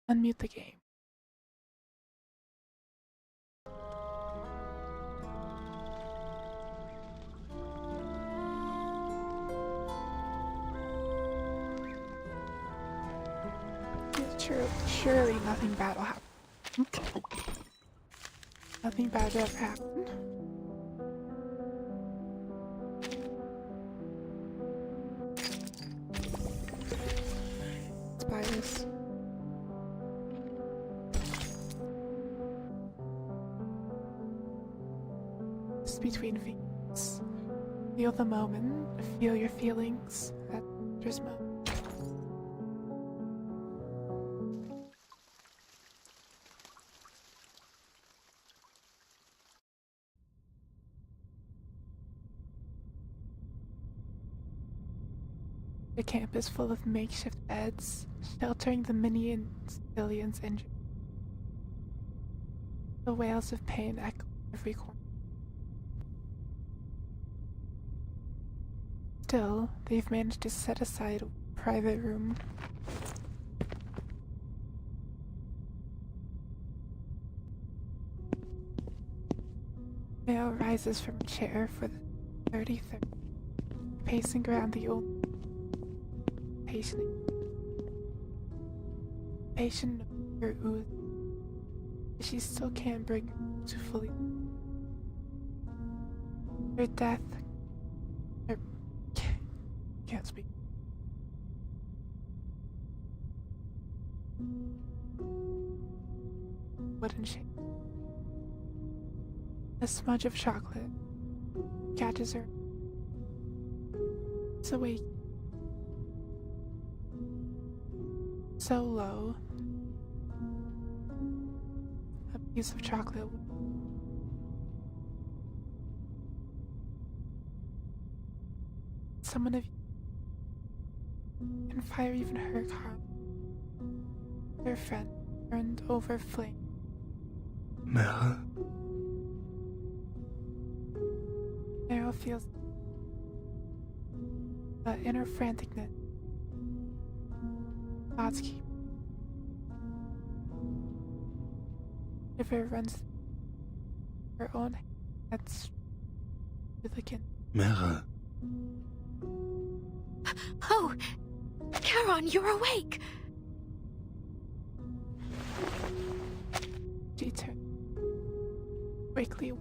Unmute the game. Surely nothing bad will happen. Nothing bad will ever happen. Let's buy this. Just between feelings. Feel the moment. Feel your feelings at this moment. The camp is full of makeshift beds, sheltering the many and civilians injured. The wails of pain echo every corner. Still, they've managed to set aside a private room. Male rises from a chair for the 33rd, pacing around the old patient her ooze. She still can't bring her to fully. Her death. Her can't speak. Wooden shape. A smudge of chocolate catches her. It's awake. So low. A piece of chocolate. Someone of you can fire even her car. Their friend burned over flame. Mère. Meryl feels the inner franticness. Thoughts keep. River runs her own heads to the kin. Mère. Oh! Charon, you're awake! She turns quickly,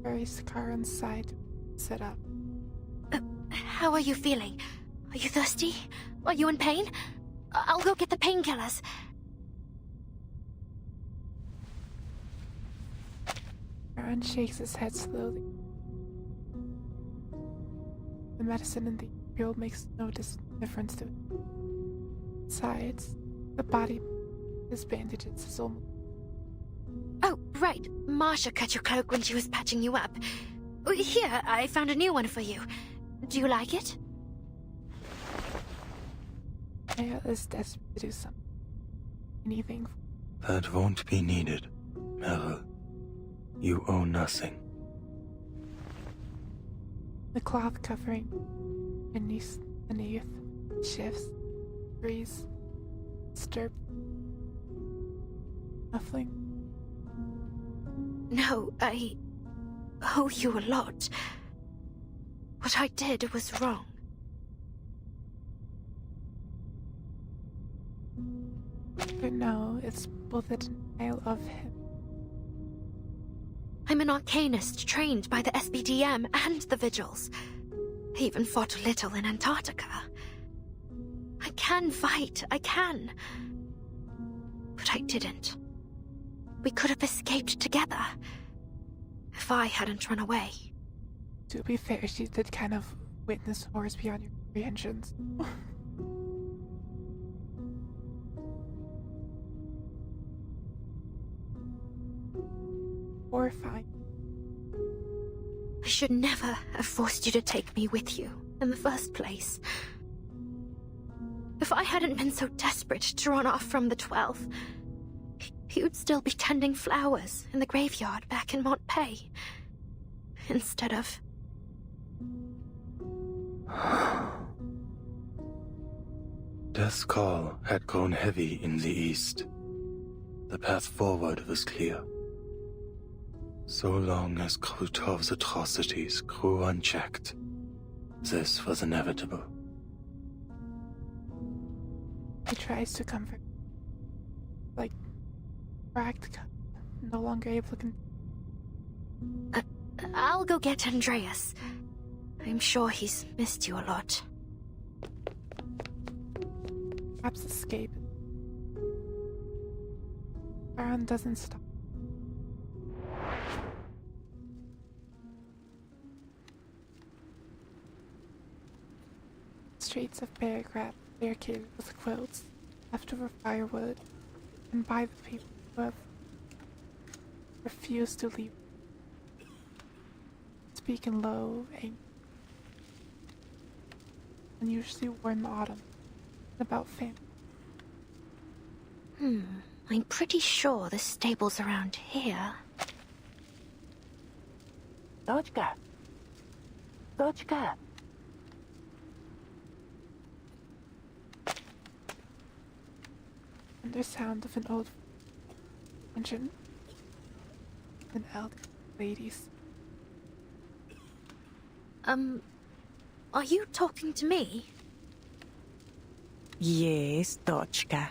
carries the car inside, set up. How are you feeling? Are you thirsty? Are you in pain? I'll go get the painkillers. Aaron shakes his head slowly. The medicine in the pill makes no difference to it. Besides, the body is bandages is almost. Oh, right. Marsha cut your cloak when she was patching you up. Here, I found a new one for you. Do you like it? Maya is desperate to do something. Anything. That won't be needed, Mère. You owe nothing. The cloth covering beneath shifts, breeze, stirred, muffling. No, I owe you a lot. What I did was wrong. But no, it's both a denial of him. I'm an arcanist trained by the SBDM and the Vigils. I even fought a little in Antarctica. I can fight, I can. But I didn't. We could have escaped together. If I hadn't run away. To be fair, she did kind of witness horrors beyond your comprehensions. Horrifying. I should never have forced you to take me with you in the first place. If I hadn't been so desperate to run off from the 12th, you'd still be tending flowers in the graveyard back in Montpay. Instead of... Death's call had grown heavy in the east. The path forward was clear. So long as Krutov's atrocities grew unchecked, this was inevitable. He tries to comfort, like, cracked, no longer able to I'll go get Andreas. I'm sure he's missed you a lot. perhaps escape. Baron doesn't stop. Streets of Beargrad barricaded with quilts, leftover firewood, and by the people who have refused to leave. Speaking low, angry, unusually warm autumn, about family. I'm pretty sure the stable's around here. Dodgka! Dodgka! And the sound of an old engine, an elderly ladies. Are you talking to me? Yes, Dodgka.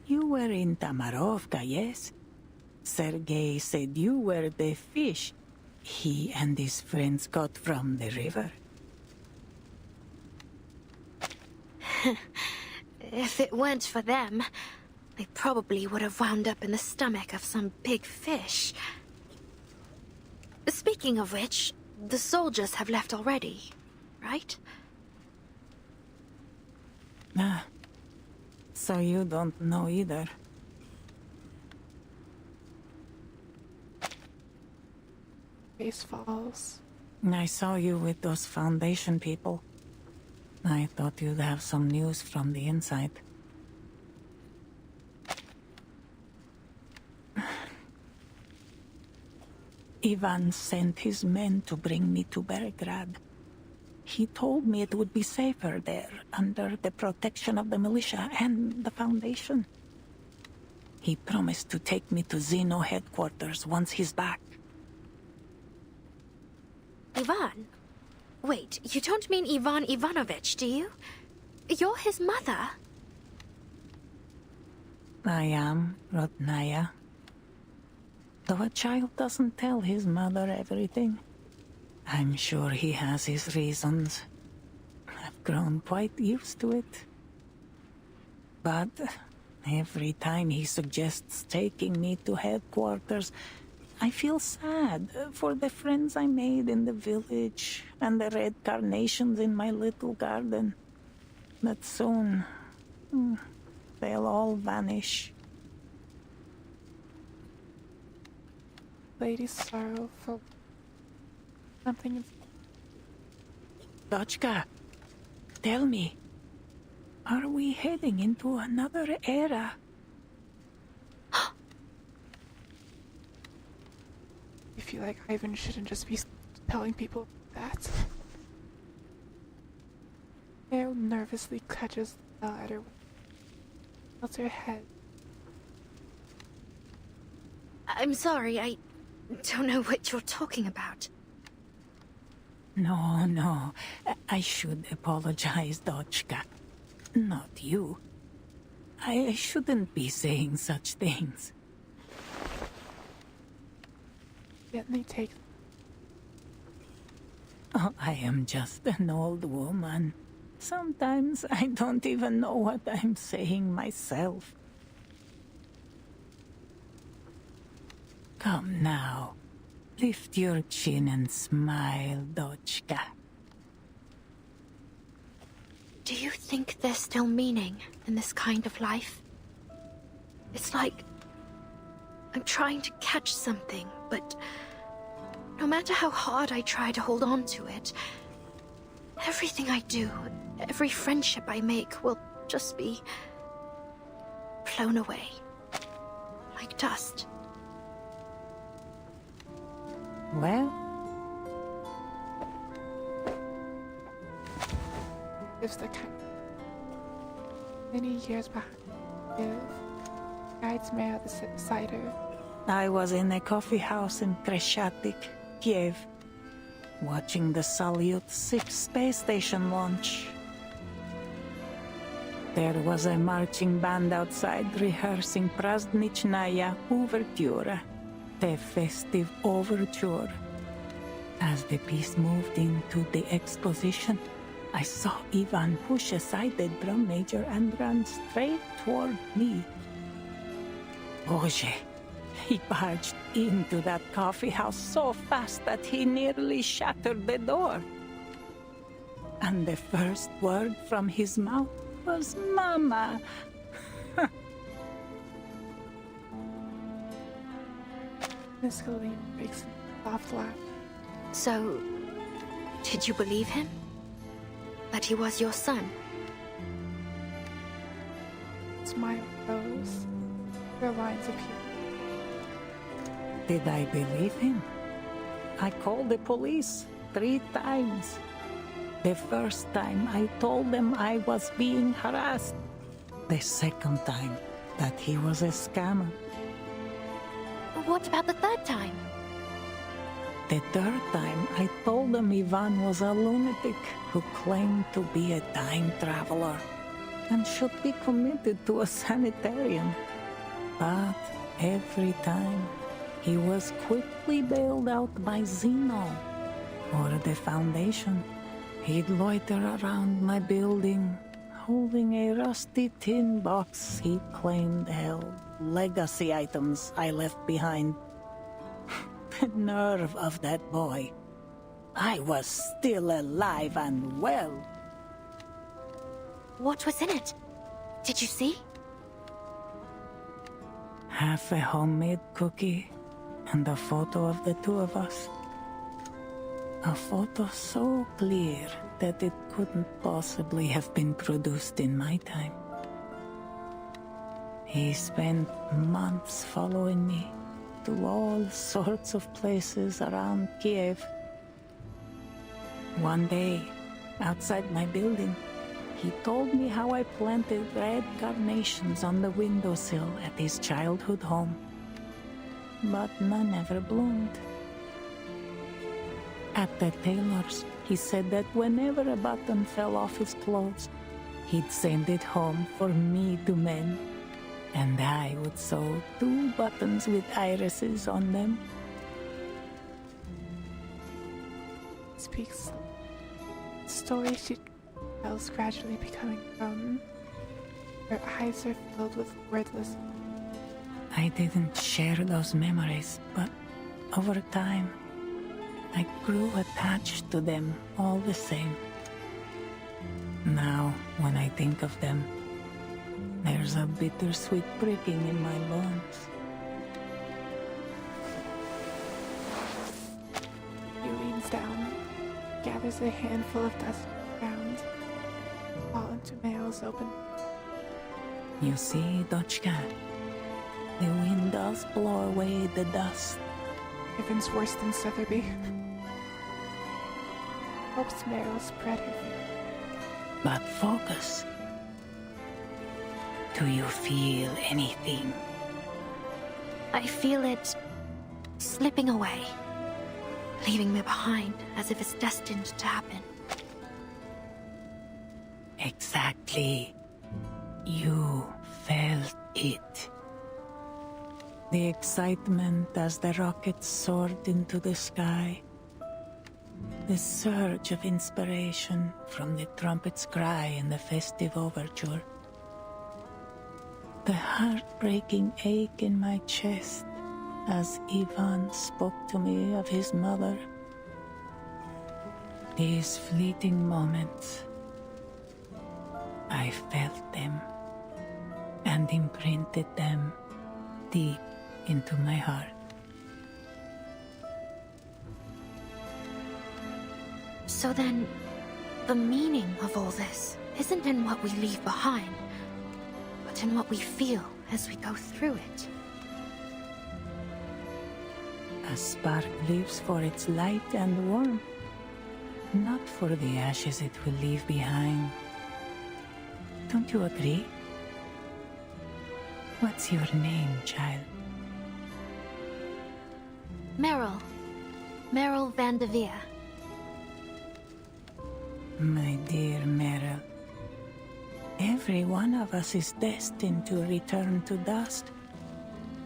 You were in Tamarovka, yes? Sergei said you were the fish he and his friends got from the river. If it weren't for them, I probably would have wound up in the stomach of some big fish. Speaking of which, the soldiers have left already, right? Ah, so you don't know either. Face falls. I saw you with those Foundation people. I thought you'd have some news from the inside. Ivan sent his men to bring me to Belgrade. He told me it would be safer there, under the protection of the militia and the Foundation. He promised to take me to Zeno headquarters once he's back. Ivan? Wait, you don't mean Ivan Ivanovich, do you? You're his mother. I am, Rodnaya. Though a child doesn't tell his mother everything, I'm sure he has his reasons. I've grown quite used to it. But every time he suggests taking me to headquarters, I feel sad for the friends I made in the village and the red carnations in my little garden. But soon, they'll all vanish. Lady's sorrowful. Something is Dodgka, tell me, are we heading into another era? I feel like Ivan shouldn't just be telling people that. Gail nervously clutches the letter, tilts her head. I'm sorry, I don't know what you're talking about. No, I should apologize, Dodgka. Not you. I shouldn't be saying such things. Gently take. Oh, I am just an old woman. Sometimes I don't even know what I'm saying myself. Come now. Lift your chin and smile, Dodgka. Do you think there's still meaning in this kind of life? It's like I'm trying to catch something, but no matter how hard I try to hold on to it, everything I do, every friendship I make will just be blown away. Like dust. Well, Gives the kind. Many years behind Kiev, guides mail the cider. I was in a coffee house in Kreshatik, Kiev, watching the Salyut 6 space station launch. There was a marching band outside rehearsing Prazdnichnaya Ouverture, the festive overture. As the piece moved into the exposition, I saw Ivan push aside the drum major and run straight toward me. Boże, he barged into that coffee house so fast that he nearly shattered the door. And the first word from his mouth was Mama. Miss Galene breaks into a soft laugh. So, did you believe him? That he was your son? Smile rose. Their lines appear. Did I believe him? I called the police 3 times. The first time I told them I was being harassed. The second time that he was a scammer. What about the third time? The third time I told them Ivan was a lunatic who claimed to be a time traveler and should be committed to a sanitarium. But every time he was quickly bailed out by Zeno or the Foundation. He'd loiter around my building, holding a rusty tin box he claimed held legacy items I left behind. The nerve of that boy. I was still alive and well. What was in it? Did you see? Half a homemade cookie and a photo of the 2 of us. A photo so clear that it couldn't possibly have been produced in my time. He spent months following me to all sorts of places around Kiev. One day, outside my building, he told me how I planted red carnations on the windowsill at his childhood home. But none ever bloomed. At the tailor's, he said that whenever a button fell off his clothes, he'd send it home for me to mend, and I would sew 2 buttons with irises on them. Speaks. The story she tells gradually becoming grown. Her eyes are filled with wordless. I didn't share those memories, but over time, I grew attached to them all the same. Now, when I think of them, there's a bittersweet pricking in my bones. He leans down, gathers a handful of dust on the ground, fall into Mael's open. You see, Dochka, the wind does blow away the dust. Evan's worse than Sotheby. Helps Meryl spread her feet. But focus. Do you feel anything? I feel it slipping away, leaving me behind as if it's destined to happen. Exactly. You felt it. The excitement as the rockets soared into the sky. The surge of inspiration from the trumpet's cry in the festive overture. The heartbreaking ache in my chest as Ivan spoke to me of his mother. These fleeting moments, I felt them and imprinted them deep into my heart. So then, the meaning of all this isn't in what we leave behind, but in what we feel as we go through it. A spark lives for its light and warmth, not for the ashes it will leave behind. Don't you agree? What's your name, child? Meryl. Meryl Van de Veer. My dear Meryl, every one of us is destined to return to dust.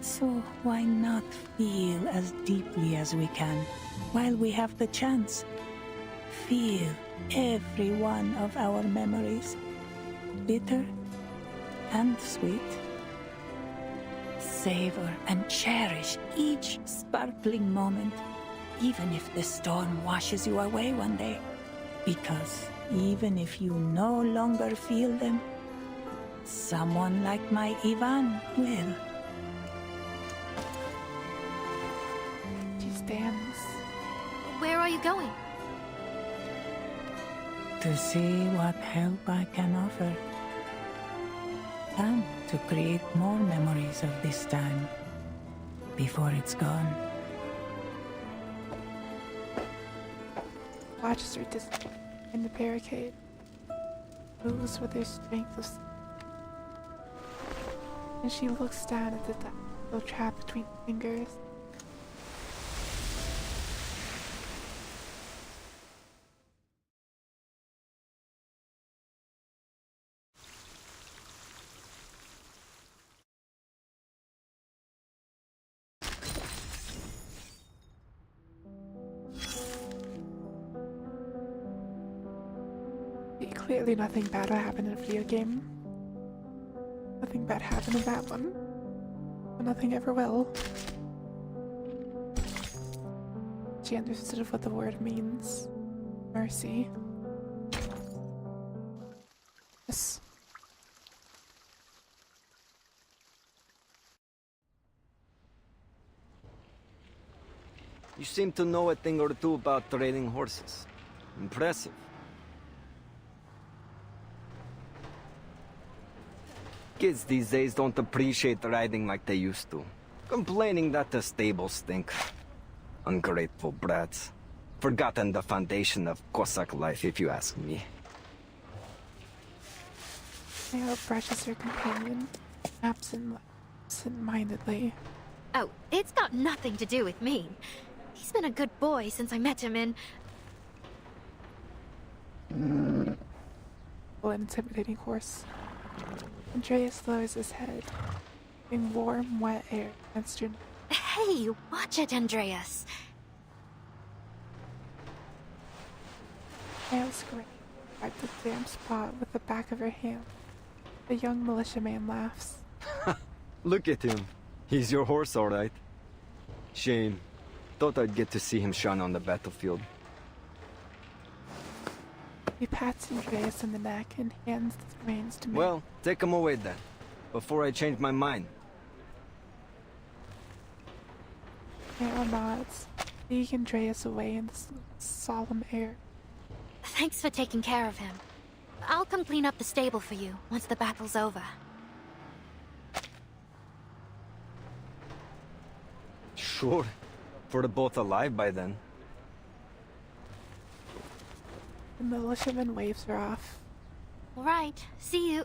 So why not feel as deeply as we can while we have the chance? Feel every one of our memories, bitter and sweet. Savor and cherish each sparkling moment, even if the storm washes you away one day. Because even if you no longer feel them, someone like my Ivan will. She stands. Where are you going? To see what help I can offer. And to create more memories of this time before it's gone. Watches her disappear in the barricade. Moves with her strength of and she looks down at the dagger trapped between her fingers. Clearly nothing bad will happen in a video game. Nothing bad happened in that one. But nothing ever will. She understood what the word means. Mercy. Yes. You seem to know a thing or two about training horses. Impressive. Kids these days don't appreciate riding like they used to. Complaining that the stables stink. Ungrateful brats. Forgotten the foundation of Cossack life, if you ask me. Neo brushes her companion, absent-mindedly. Oh, it's got nothing to do with me. He's been a good boy since I met him in... An intimidating horse. Andreas lowers his head, in warm, wet air against her. Hey, watch it, Andreas. Nail screams, wiped the damp spot with the back of her hand. The young militiaman laughs. Look at him. He's your horse, all right. Shame. Thought I'd get to see him shine on the battlefield. He pats Andreas on the neck and hands the reins to me. Well, take him away then, before I change my mind. Nail nods, leading Andreas away in the solemn air. Thanks for taking care of him. I'll come clean up the stable for you once the battle's over. Sure. If we're both alive by then. The militiaman waves her off. All right, see you.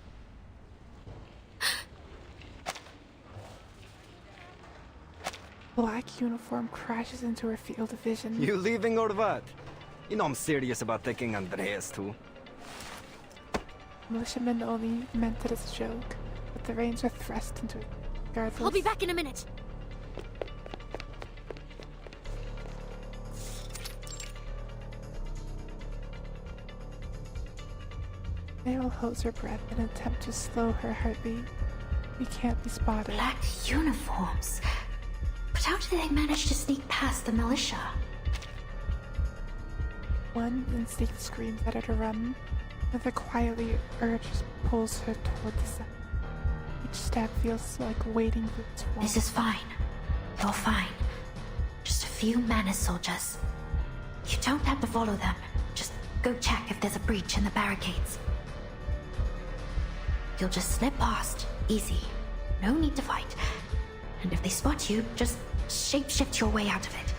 Black uniform crashes into her field of vision. You leaving or what? You know I'm serious about taking Andreas too. Militiaman only meant it as a joke, but the reins are thrust into it regardless. I'll be back in a minute. Nail holds her breath in an attempt to slow her heartbeat. We can't be spotted. Black uniforms. But how did they manage to sneak past the militia? One instinct screams at her to run. Another quietly urges pulls her toward the sun. Each step feels like waiting for its warmth. This is fine. You're fine. Just a few mana soldiers. You don't have to follow them. Just go check if there's a breach in the barricades. You'll just slip past. Easy. No need to fight. And if they spot you, just shapeshift your way out of it.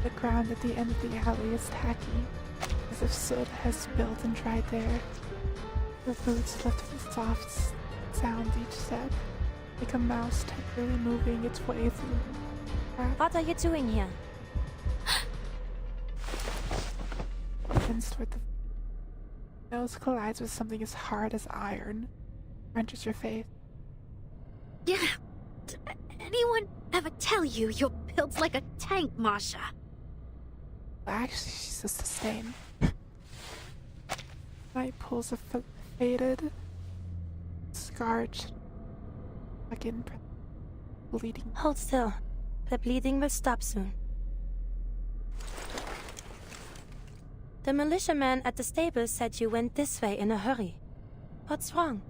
The ground at the end of the alley is tacky, as if soot has spilled and dried there. Her boots lift with a soft sound each step, like a mouse tenderly moving its way through the crack. What are you doing here? Bends toward the nose, collides with something as hard as iron, wrenches your face. Yeah. Did anyone ever tell you you're built like a tank, Marsha? Well, actually, she's just a stain. Knight pulls a faded, scarred, fucking bleeding. Hold still. The bleeding will stop soon. The militiaman at the stable said you went this way in a hurry. What's wrong?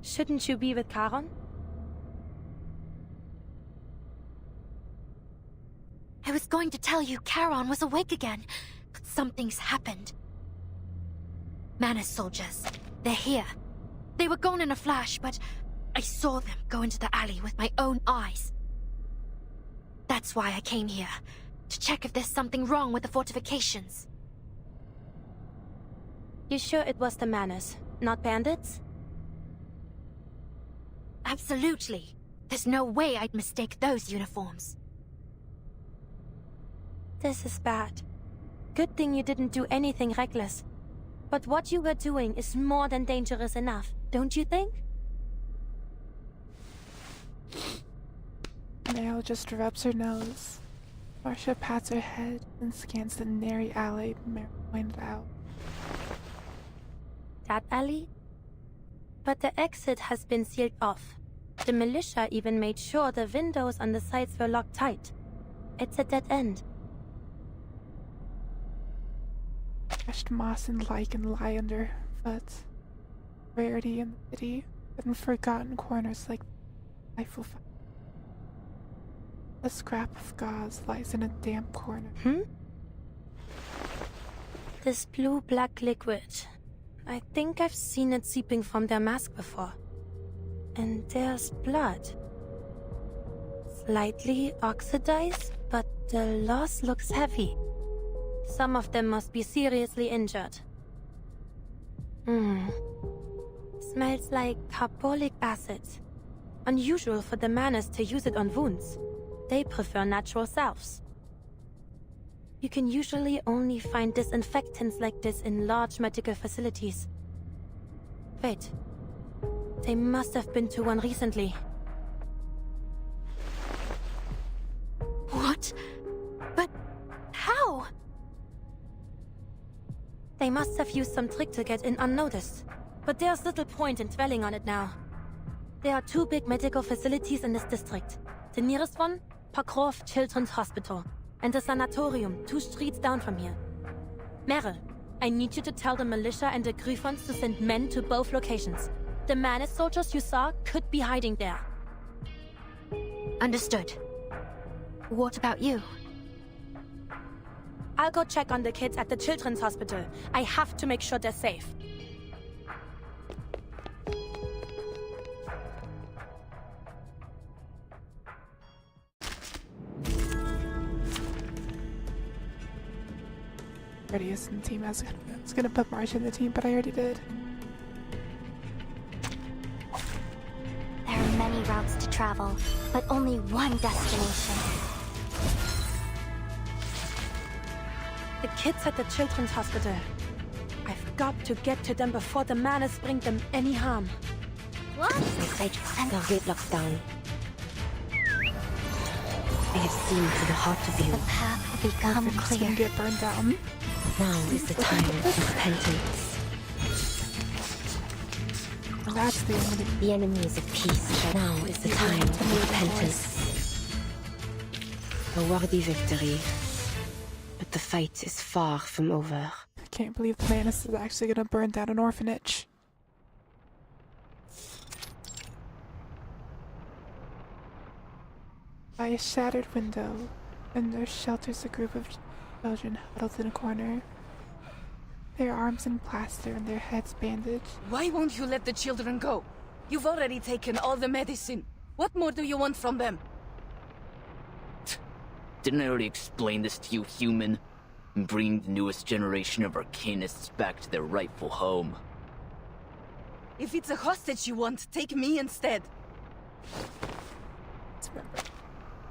Shouldn't you be with Charon? I was going to tell you Charon was awake again, but something's happened. Manus soldiers. They're here. They were gone in a flash, but I saw them go into the alley with my own eyes. That's why I came here, to check if there's something wrong with the fortifications. You sure it was the Manus, not bandits? Absolutely. There's no way I'd mistake those uniforms. This is bad. Good thing you didn't do anything reckless. But what you were doing is more than dangerous enough, don't you think? Meryl just rubs her nose. Marcia pats her head and scans the nary alley Meryl pointed out. That alley? But the exit has been sealed off. The militia even made sure the windows on the sides were locked tight. It's a dead end. Crushed moss and lichen lie underfoot. Rarity in the city, and forgotten corners like Eiffel. A scrap of gauze lies in a damp corner. This blue-black liquid. I think I've seen it seeping from their mask before. And there's blood. Slightly oxidized, but the loss looks heavy. Some of them must be seriously injured. Smells like carbolic acid. Unusual for the Manus to use it on wounds. They prefer natural salves. You can usually only find disinfectants like this in large medical facilities. Wait. They must have been to one recently. What? But how? They must have used some trick to get in unnoticed. But there's little point in dwelling on it now. There are 2 big medical facilities in this district. The nearest one, Pokrov Children's Hospital, and the sanatorium 2 streets down from here. Meryl, I need you to tell the militia and the Griffons to send men to both locations. The Manus soldiers you saw could be hiding there. Understood. What about you? I'll go check on the kids at the Children's Hospital. I have to make sure they're safe. Prettiest in the team. I was gonna put Marcia in the team, but I already did. There are many routes to travel, but only one destination. The kids at the Children's Hospital. I've got to get to them before the Manus bring them any harm. What? Target lockdown. I have seen to the heart of you. The path will become It's gonna clear. get burned down. Now is the time of repentance. That's the enemy. The enemy is at peace. Now is the time of repentance. A worthy victory. But the fight is far from over. I can't believe the Manus is actually gonna burn down an orphanage. By a shattered window, and there shelters a group of children huddled in a corner. Their arms in plaster and their heads bandaged. Why won't you let the children go? You've already taken all the medicine. What more do you want from them? Didn't I already explain this to you, human? I'm bringing the newest generation of Arcanists back to their rightful home. If it's a hostage you want, take me instead. Remember,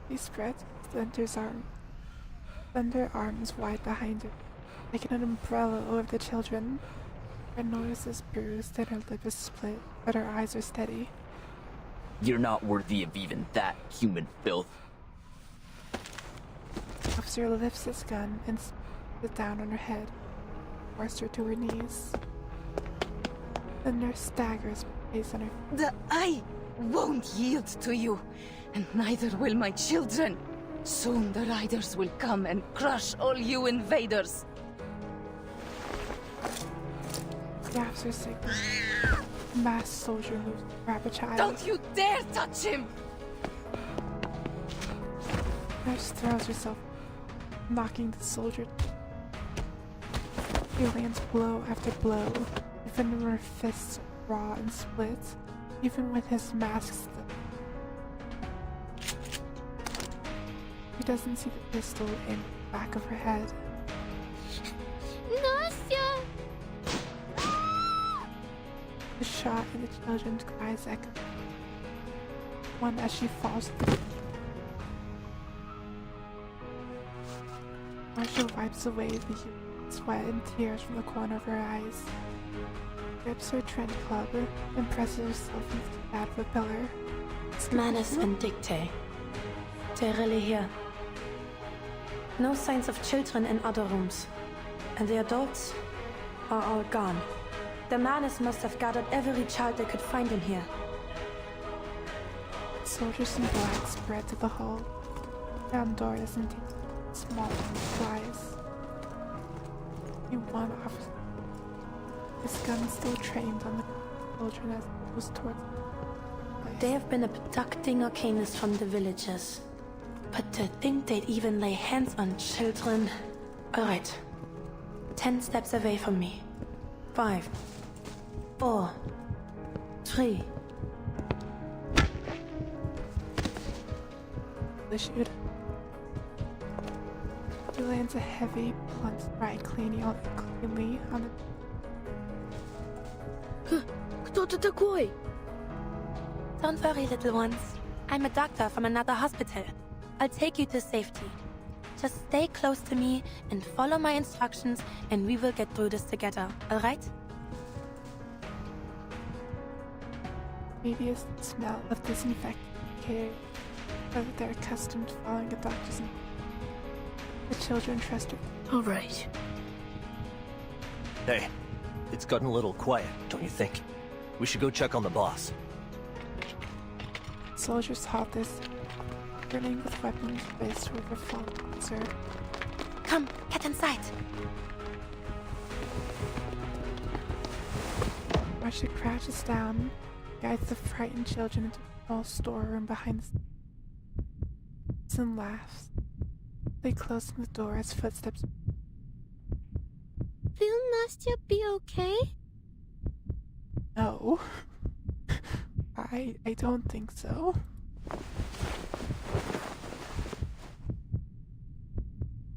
he spread slender arms wide behind her, like an umbrella over the children. Her nose is bruised and her lip is split, but her eyes are steady. You're not worthy of even that human filth. The officer lifts his gun and spits it down on her head, forced her to her knees. The nurse staggers, face on her. I won't yield to you, and neither will my children. Soon the riders will come and crush all you invaders. The officer signals. A masked soldier moves to grab a child. Don't you dare touch him! Nurse throws herself, knocking the soldier. He lands blow after blow, even when her fists are raw and split, even with his mask still. She doesn't see the pistol in the back of her head. Nastya! The shot and the children's cries echo. One as she falls to the Marshall wipes away the sweat and tears from the corner of her eyes. Grips her trench club and presses herself into the pad of a pillar. Manus and Dictae. They're really here. No signs of children in other rooms. And the adults are all gone. The Manus must have gathered every child they could find in here. Soldiers in black spread to the hall. Down door doesn't take small flies. One officer. His gun still trained on the children as it was towards the place. They have been abducting Arcanists from the villages. But to think they'd even lay hands on children... Alright. 10 steps away from me. 5, 4, 3. Issued. He lands a heavy, blunt right cleanly on the... Кто-то такой? Don't worry, little ones. I'm a doctor from another hospital. I'll take you to safety. Just stay close to me and follow my instructions and we will get through this together, alright? Maybe it's the smell of disinfectant care, whether they're accustomed to following a doctor's name. The children trust her. All right. Hey, it's gotten a little quiet, don't you think? We should go check on the boss. Soldiers halt this, turning with weapons raised toward the fallen officer. Come, get inside. Marcia crouches down, guides the frightened children into a small storeroom behind the scenes and laughs. They close the door as footsteps. Will Nastya be okay? No. I don't think so.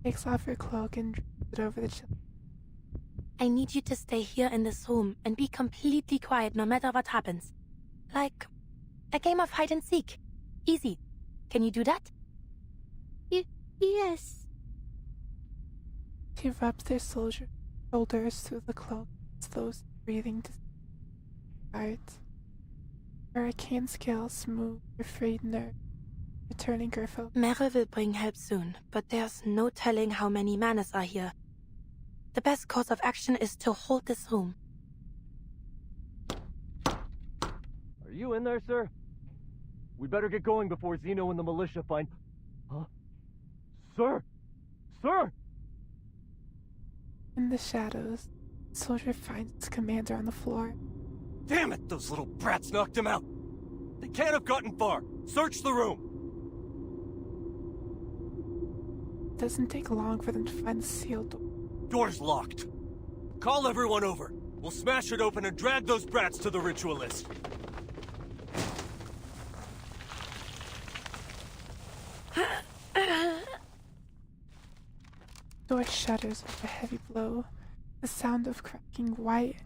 Takes off her cloak and draws it over the children. I need you to stay here in this room and be completely quiet no matter what happens. Like a game of hide and seek. Easy. Can you do that? Yes. She rubs their shoulders through the cloak, slows breathing to quiet. Her arcane scales smooth her frayed nerve, returning her focus. Meryl will bring help soon, but there's no telling how many Manus are here. The best course of action is to hold this room. Are you in there, sir? We better get going before Zeno and the militia find... Huh? Sir! Sir! In the shadows, the soldier finds his commander on the floor. Damn it, those little brats knocked him out! They can't have gotten far! Search the room! It doesn't take long for them to find the sealed door. Door's locked. Call everyone over. We'll smash it open and drag those brats to the ritualist. Door shudders with a heavy blow. The sound of cracking white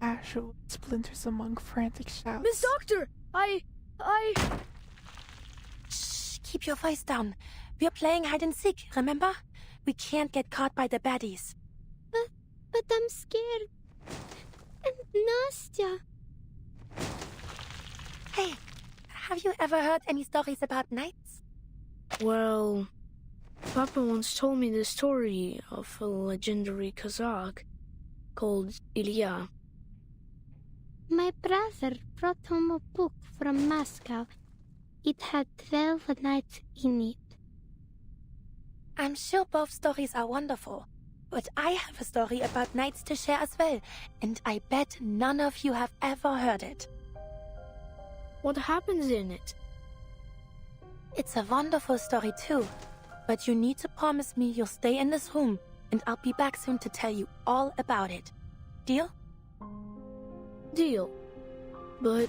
ash with splinters among frantic shouts. Miss Doctor! Shh, keep your voice down. We're playing hide and seek, remember? We can't get caught by the baddies. But I'm scared. And Nastya. Hey, have you ever heard any stories about knights? Well, Papa once told me the story of a legendary Kazakh called Ilya. My brother brought home a book from Moscow. It had 12 knights in it. I'm sure both stories are wonderful, but I have a story about knights to share as well, and I bet none of you have ever heard it. What happens in it? It's a wonderful story too, but you need to promise me you'll stay in this room, and I'll be back soon to tell you all about it. Deal? Deal. But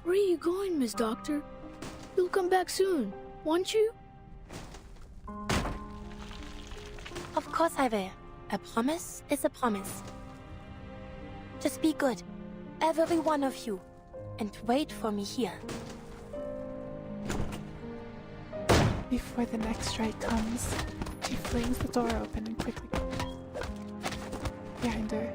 where are you going, Miss Doctor? You'll come back soon, won't you? Of course I will. A promise is a promise. Just be good, every one of you, and wait for me here. Before the next strike comes, she flings the door open and quickly behind her.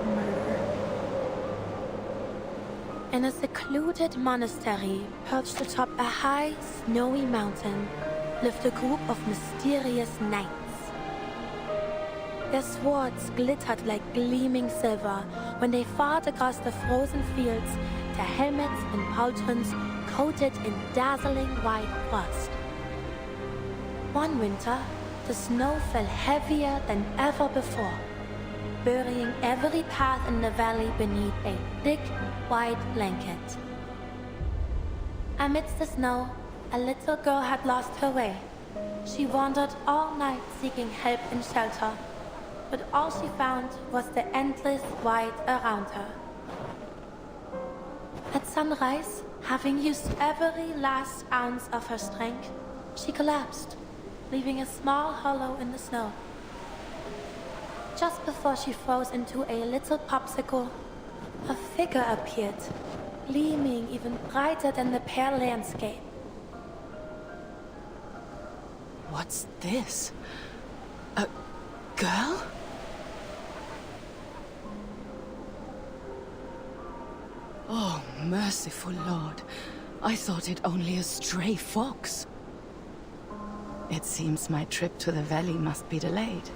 Murder. In a secluded monastery perched atop a high, snowy mountain lived a group of mysterious knights. Their swords glittered like gleaming silver when they fought across the frozen fields, their helmets and pauldrons coated in dazzling white frost. One winter, the snow fell heavier than ever before, burying every path in the valley beneath a thick, white blanket. Amidst the snow, a little girl had lost her way. She wandered all night seeking help and shelter, but all she found was the endless white around her. At sunrise, having used every last ounce of her strength, she collapsed, leaving a small hollow in the snow. Just before she froze into a little popsicle, a figure appeared, gleaming even brighter than the pale landscape. What's this? A girl? Oh, merciful Lord. I thought it only a stray fox. It seems my trip to the valley must be delayed.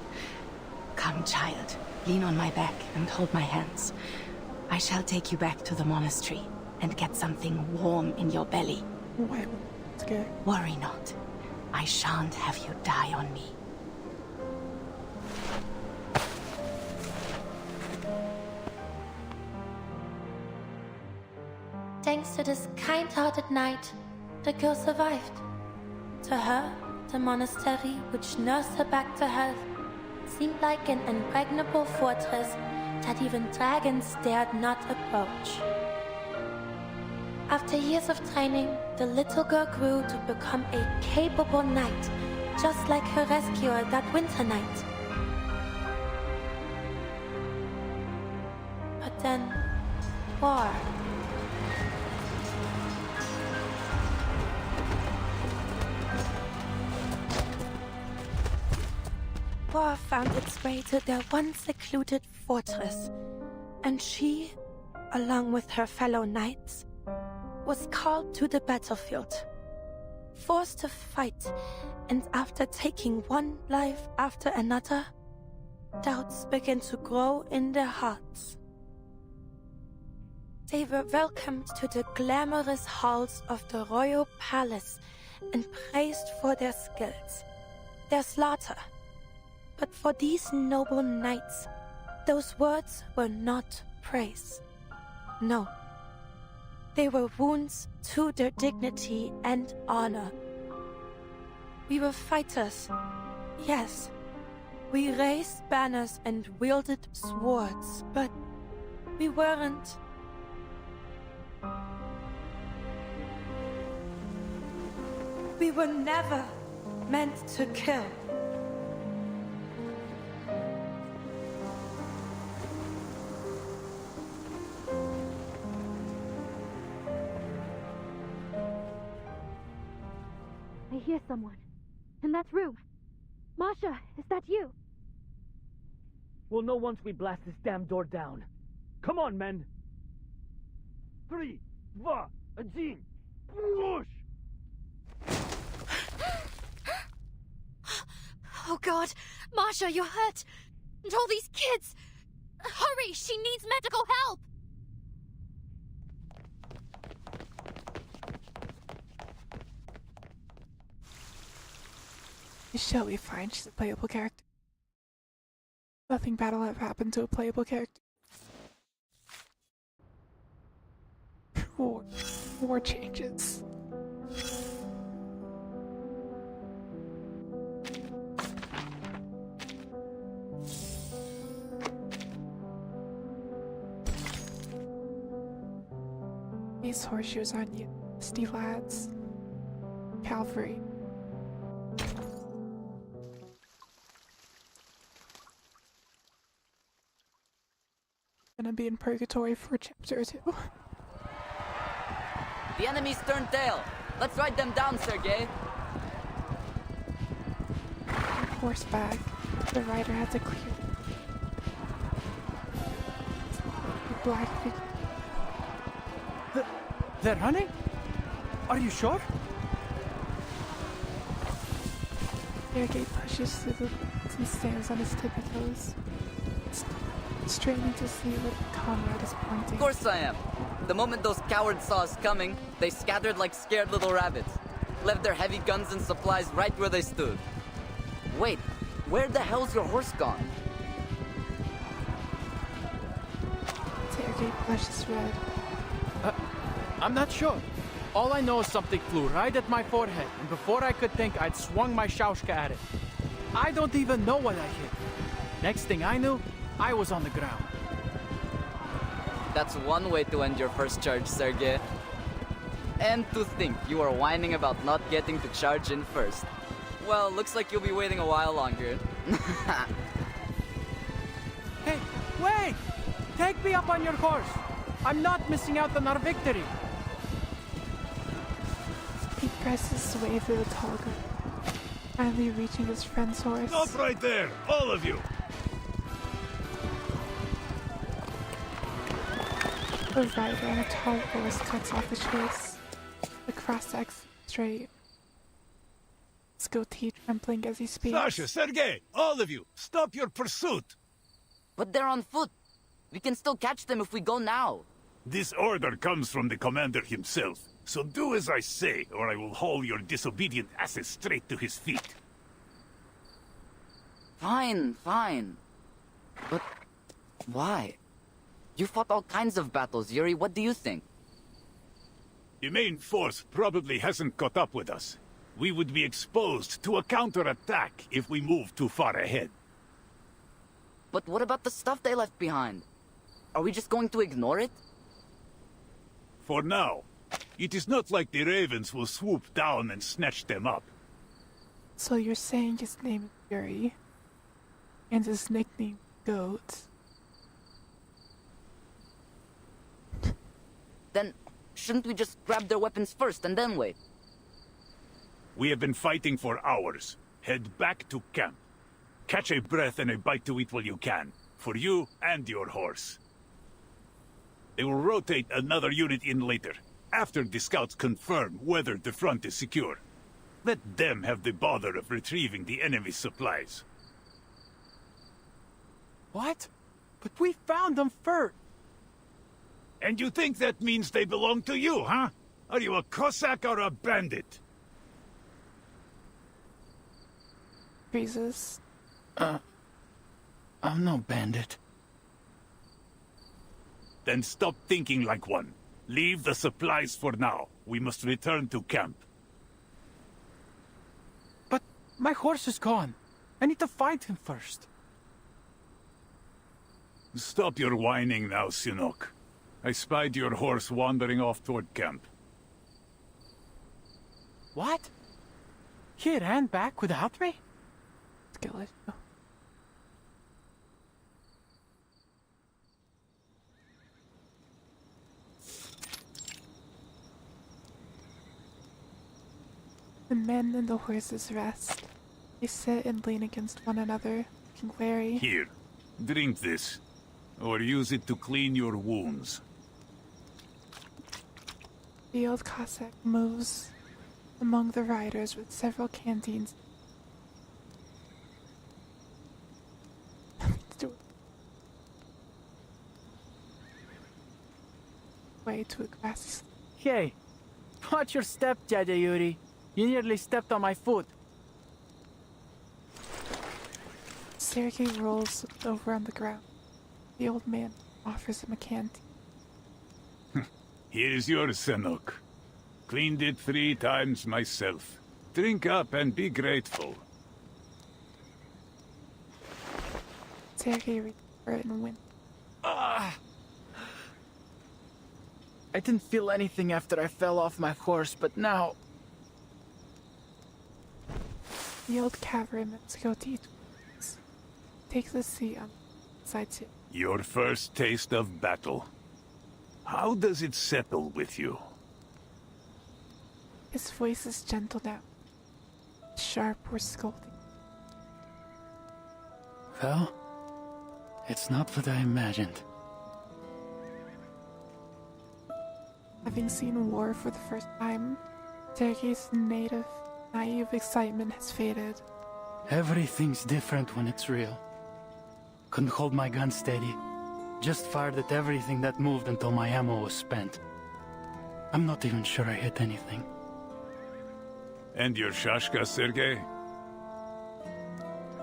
Come, child. Lean on my back and hold my hands. I shall take you back to the monastery and get something warm in your belly. Why? It's good. Worry not. I shan't have you die on me. Thanks to this kind-hearted knight, the girl survived. To her, the monastery, which nursed her back to health, seemed like an impregnable fortress that even dragons dared not approach. After years of training, the little girl grew to become a capable knight, just like her rescuer that winter night. But then, war. War found its way to their once secluded fortress, and she, along with her fellow knights, was called to the battlefield. Forced to fight, and after taking one life after another, doubts began to grow in their hearts. They were welcomed to the glamorous halls of the royal palace and praised for their skills, their slaughter. But for these noble knights, those words were not praise. No. They were wounds to their dignity and honor. We were fighters, yes. We raised banners and wielded swords, but we weren't. We were never meant to kill. I hear someone. In that room. Masha, is that you? We'll know once we blast this damn door down. Come on, men! 3, 2, 1, push! Oh god, Masha, you're hurt! And all these kids! Hurry, she needs medical help! She'll be fine, she's a playable character. Nothing bad will ever happen to a playable character. War changes. These horseshoes on you, rusty lads. Cavalry. Gonna be in purgatory for chapter 2. The enemy's turned tail. Let's ride them down, Sergei. Horseback. The rider has a clear. The black figure. They're running? Are you sure? Sergei pushes through the woods and stands on his tippy toes, straining to see what Conrad is pointing. Of course I am. The moment those cowards saw us coming, they scattered like scared little rabbits. Left their heavy guns and supplies right where they stood. Wait, where the hell's your horse gone? Sergei blushes red. I'm not sure. All I know is something flew right at my forehead, and before I could think, I'd swung my shaushka at it. I don't even know what I hit. Next thing I knew, I was on the ground. That's one way to end your first charge, Sergei. And to think you are whining about not getting to charge in first. Well, looks like you'll be waiting a while longer. Hey, wait! Take me up on your horse. I'm not missing out on our victory. He presses his way through the tall grass, finally reaching his friend's horse. Stop right there, all of you! The rider on a tall horse cuts off the chase. The cross-legs straight. His goatee trembling as he speaks. Sasha, Sergei, all of you, stop your pursuit! But they're on foot. We can still catch them if we go now. This order comes from the commander himself, so do as I say, or I will haul your disobedient asses straight to his feet. Fine, fine. But why? You fought all kinds of battles, Yuri. What do you think? The main force probably hasn't caught up with us. We would be exposed to a counterattack if we move too far ahead. But what about the stuff they left behind? Are we just going to ignore it? For now, it is not like the ravens will swoop down and snatch them up. So you're saying his name is Yuri, and his nickname Goat. Then shouldn't we just grab their weapons first and then wait? We have been fighting for hours. Head back to camp. Catch a breath and a bite to eat while you can. For you and your horse. They will rotate another unit in later, after the scouts confirm whether the front is secure. Let them have the bother of retrieving the enemy's supplies. What? But we found them first. And you think that means they belong to you, huh? Are you a Cossack or a bandit? Freezes. I'm no bandit. Then stop thinking like one. Leave the supplies for now. We must return to camp. But my horse is gone. I need to find him first. Stop your whining now, Sinok. I spied your horse wandering off toward camp. What? He ran back without me? Skillet. The men and the horses rest. They sit and lean against one another, looking wary. Here, drink this, or use it to clean your wounds. The old Cossack moves among the riders with several canteens. Way to a grassy slope. Hey, watch your step, Dada Yuri. You nearly stepped on my foot. Sergei rolls over on the ground. The old man offers him a canteen. Here's your Sanok. Cleaned it 3 times myself. Drink up and be grateful. Sergei reached for it and went. I didn't feel anything after I fell off my horse, but now... The old cavalryman's goatee takes the seat on the side too. Your first taste of battle. How does it settle with you? His voice is gentle now, sharp or scolding. Well, it's not what I imagined. Having seen war for the first time, Sergei's naive excitement has faded. Everything's different when it's real. Couldn't hold my gun steady. Just fired at everything that moved until my ammo was spent. I'm not even sure I hit anything. And your shashka, Sergei?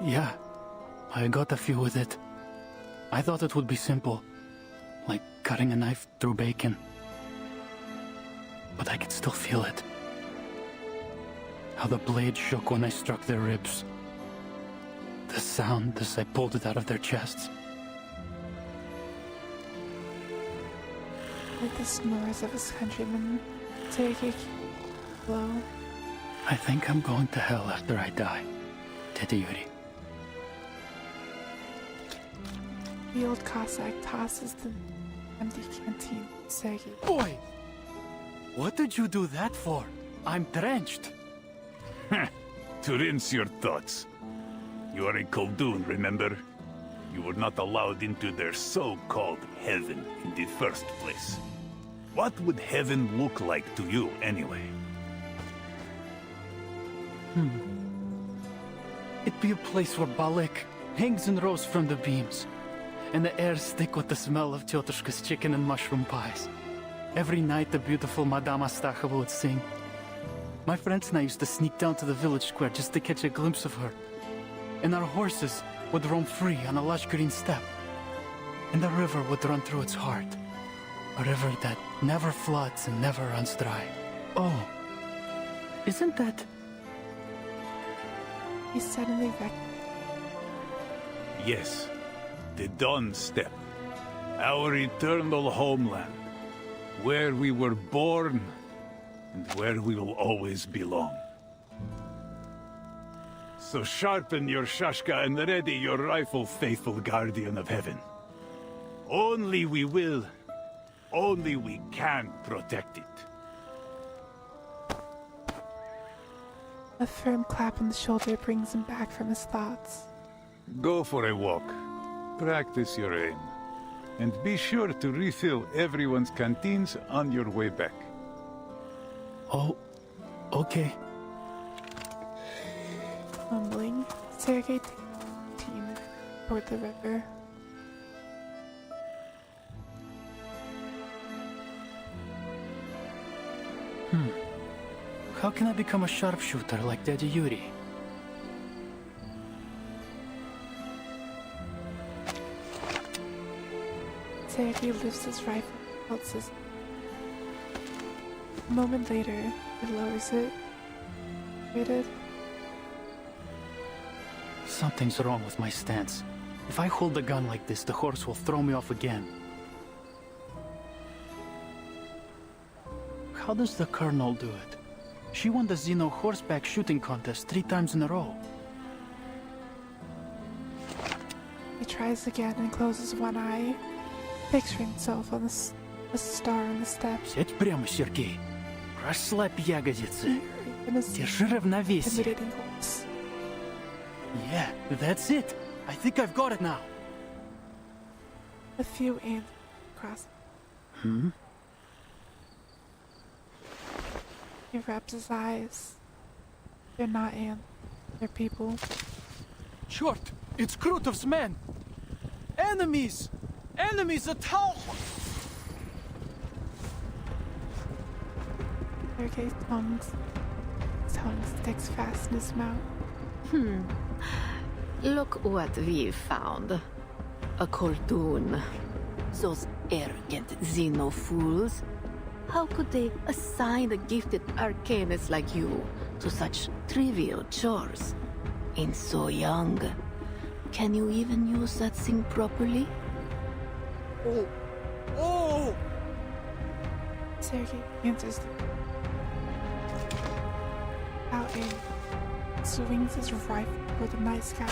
Yeah, I got a few with it. I thought it would be simple, like cutting a knife through bacon. But I could still feel it. How the blade shook when I struck their ribs. The sound as I pulled it out of their chests. Like the snores of his countrymen, Sergei low. I think I'm going to hell after I die, Teta Yuri. The old Cossack tosses the empty canteen to Sergei. Boy! What did you do that for? I'm drenched. To rinse your thoughts. You are a Koldun, remember? You were not allowed into their so-called heaven in the first place. What would heaven look like to you, anyway? It'd be a place where Balik hangs and rows from the beams, and the air thick with the smell of Tyotushka's chicken and mushroom pies. Every night the beautiful Madame Astacheva would sing. My friends and I used to sneak down to the village square just to catch a glimpse of her. And our horses would roam free on a lush green steppe. And the river would run through its heart. A river that never floods and never runs dry. Oh, isn't that... He suddenly recognized. Yes, the Dawn Steppe. Our eternal homeland. Where we were born, and where we will always belong. So sharpen your shashka and ready your rifle, faithful guardian of heaven. Only we will, only we can protect it. A firm clap on the shoulder brings him back from his thoughts. Go for a walk. Practice your aim. And be sure to refill everyone's canteens on your way back. Oh, okay. Mumbling, Sergei takes the team toward the river. How can I become a sharpshooter like Daddy Yuri? Sergei lifts his rifle and holds his. A moment later, he lowers it. Waited. Something's wrong with my stance. If I hold the gun like this, the horse will throw me off again. How does the Colonel do it? She won the Xeno horseback shooting contest 3 times in a row. He tries again and closes one eye, picturing himself on a star on the steps. Сядь прямо, Сергей. Расслабь ягодицы. Держи равновесие. Intimidating horse. Yeah, that's it. I think I've got it now. A few ants cross. He wraps his eyes. They're not ants. They're people. Черт! It's Krutov's men! Enemies! Enemies at home! Sergei's tongue sticks fast in his mouth. Look what we found. A cartoon. Those arrogant Xeno fools. How could they assign a gifted arcanist like you to such trivial chores? And so young. Can you even use that thing properly? Oh! Oh! Sergei answers out and swings his rifle toward the night sky.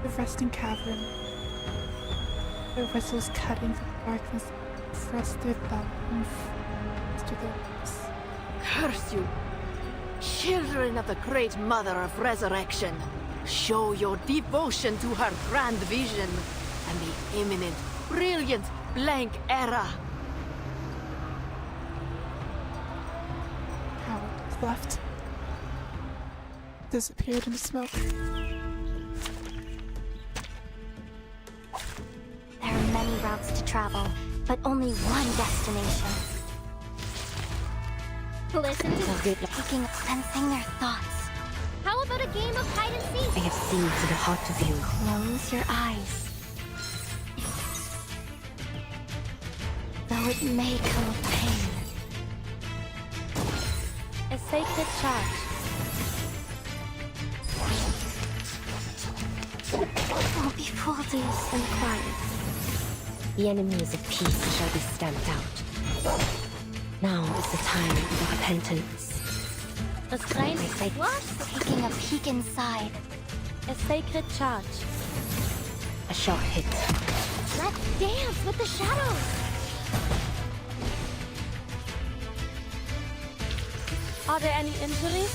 The resting cavern. Their whistles cutting the darkness, press their thumb and to their lips. Curse you! Children of the great mother of resurrection! Show your devotion to her grand vision and the imminent, brilliant, blank era! Howard left. Disappeared in smoke. There are many routes to travel, but only one destination. Listen to Picking up, sensing their thoughts. How about a game of hide and seek? I have seen to the heart of you. Close your eyes. Though it may come with pain. A sacred charge. Don't be fooled to use and quiet. The enemies of peace shall be stamped out. Now is the time of repentance. A strange What? Taking a peek inside. A sacred charge. A short hit. Let's dance with the shadows! Are there any injuries?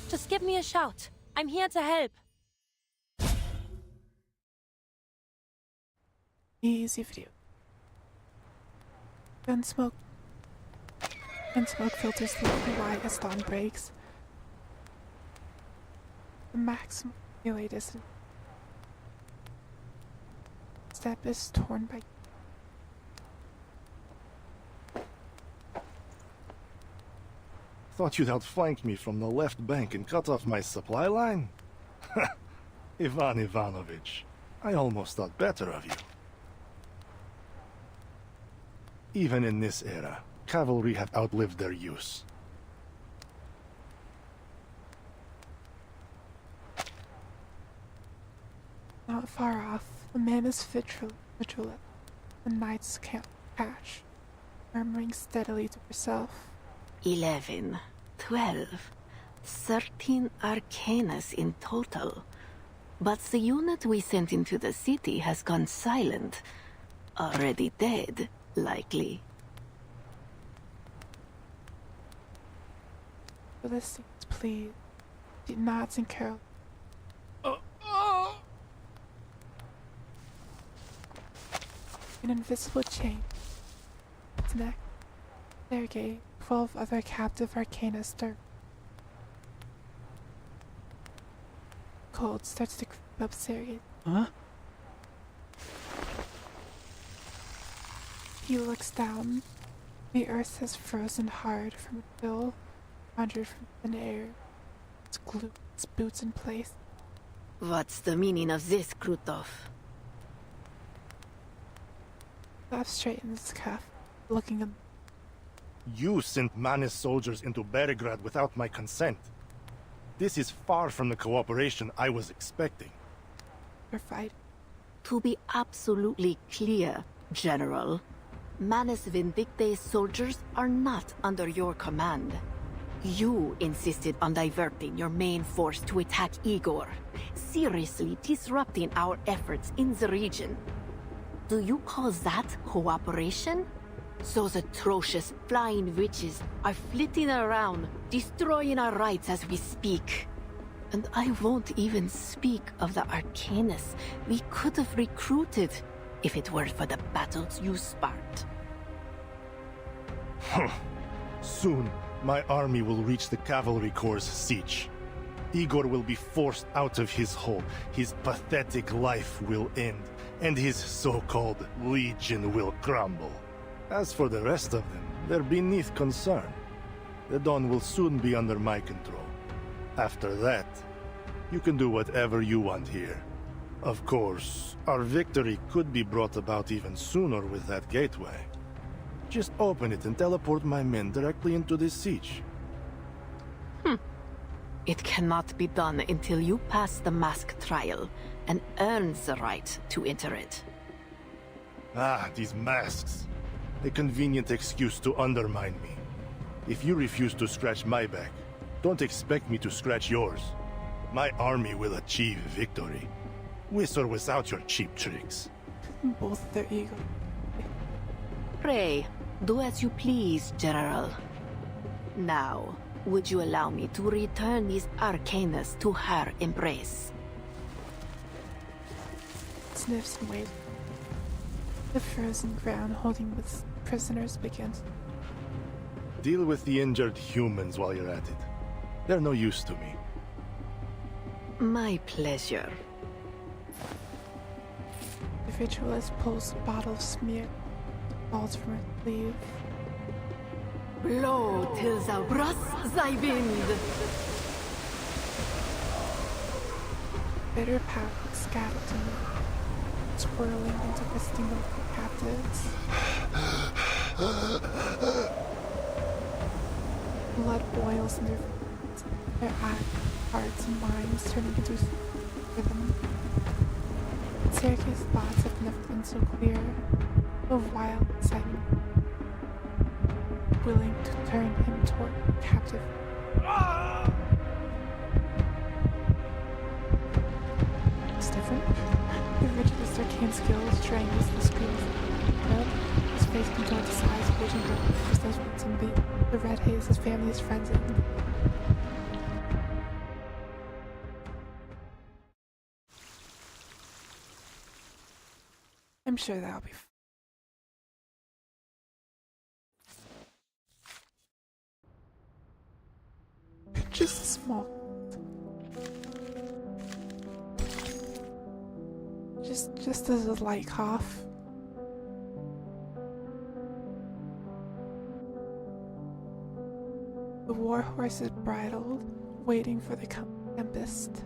Just give me a shout. I'm here to help. Easy video. Gunsmoke filters through the light as dawn breaks. The maximum melee distance. Step is torn by. Thought you'd outflank me from the left bank and cut off my supply line? Ivan Ivanovich, I almost thought better of you. Even in this era, cavalry have outlived their use. Not far off, a man is vigilant. The knights can't catch, murmuring steadily to herself. 11, 12, 13 arcanas in total. But the unit we sent into the city has gone silent. Already dead, likely. Philistines, please. She nods and carols. An invisible chain. Its neck. Sergei, 12 other captive arcana stir. Cold starts to creep up Sergei. Huh? He looks down. The earth has frozen hard from a chill, conjured from thin air. It's glued its boots in place. What's the meaning of this, Krutov? Laugh straightens his cuff, looking at. You sent Manis soldiers into Belgrade without my consent. This is far from the cooperation I was expecting. You're fighting. To be absolutely clear, General, Manus Vindicte's soldiers are not under your command. You insisted on diverting your main force to attack Igor, seriously disrupting our efforts in the region. Do you call that cooperation? Those atrocious flying witches are flitting around, destroying our rights as we speak. And I won't even speak of the Arcanus we could have recruited if it weren't for the battles you sparked. Soon, my army will reach the cavalry corps' siege. Igor will be forced out of his hole, his pathetic life will end, and his so-called legion will crumble. As for the rest of them, they're beneath concern. The Dawn will soon be under my control. After that, you can do whatever you want here. Of course, our victory could be brought about even sooner with that gateway. Just open it and teleport my men directly into this siege. It cannot be done until you pass the mask trial and earn the right to enter it. Ah, these masks. A convenient excuse to undermine me. If you refuse to scratch my back, don't expect me to scratch yours. My army will achieve victory. With or without your cheap tricks. Both their ego. Pray, do as you please, General. Now, would you allow me to return these Arcanus to her embrace? Sniffs and waits. The frozen ground holding the prisoners begins. Deal with the injured humans while you're at it. They're no use to me. My pleasure. The ritualist pulls a bottle of smear, falls from her sleeve. Blow till thou rust thy wind. Bitter power scattered in the swirling into twisting of the captives. Blood boils in their eyes, hearts, and minds turning into rhythm. Sergei's thoughts have never been so clear, so wild, exciting, willing to turn him toward captive. It's different. The rigidest arcane skills triangles the screen. His face contorts his eyes, bulging as those roots and the red haze his family, his friends, and I'm sure that'll be just a small, just as a light cough. The war horse is bridled, waiting for the tempest.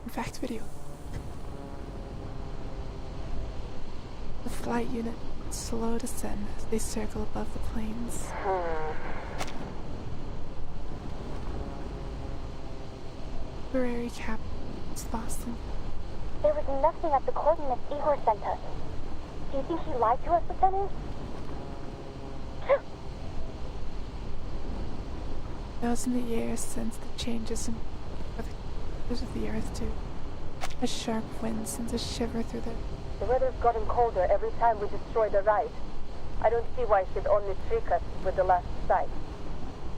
Fact video. The flight unit slow descend as they circle above the plains. Temporary cap is lost in. There was nothing at the coordinates Igor sent us. Do you think he lied to us, Lieutenant? 1,000 years since the changes in of the earth too. A sharp wind sends a shiver through The weather's gotten colder every time we destroy the ride. I don't see why she'd only trick us with the last sight.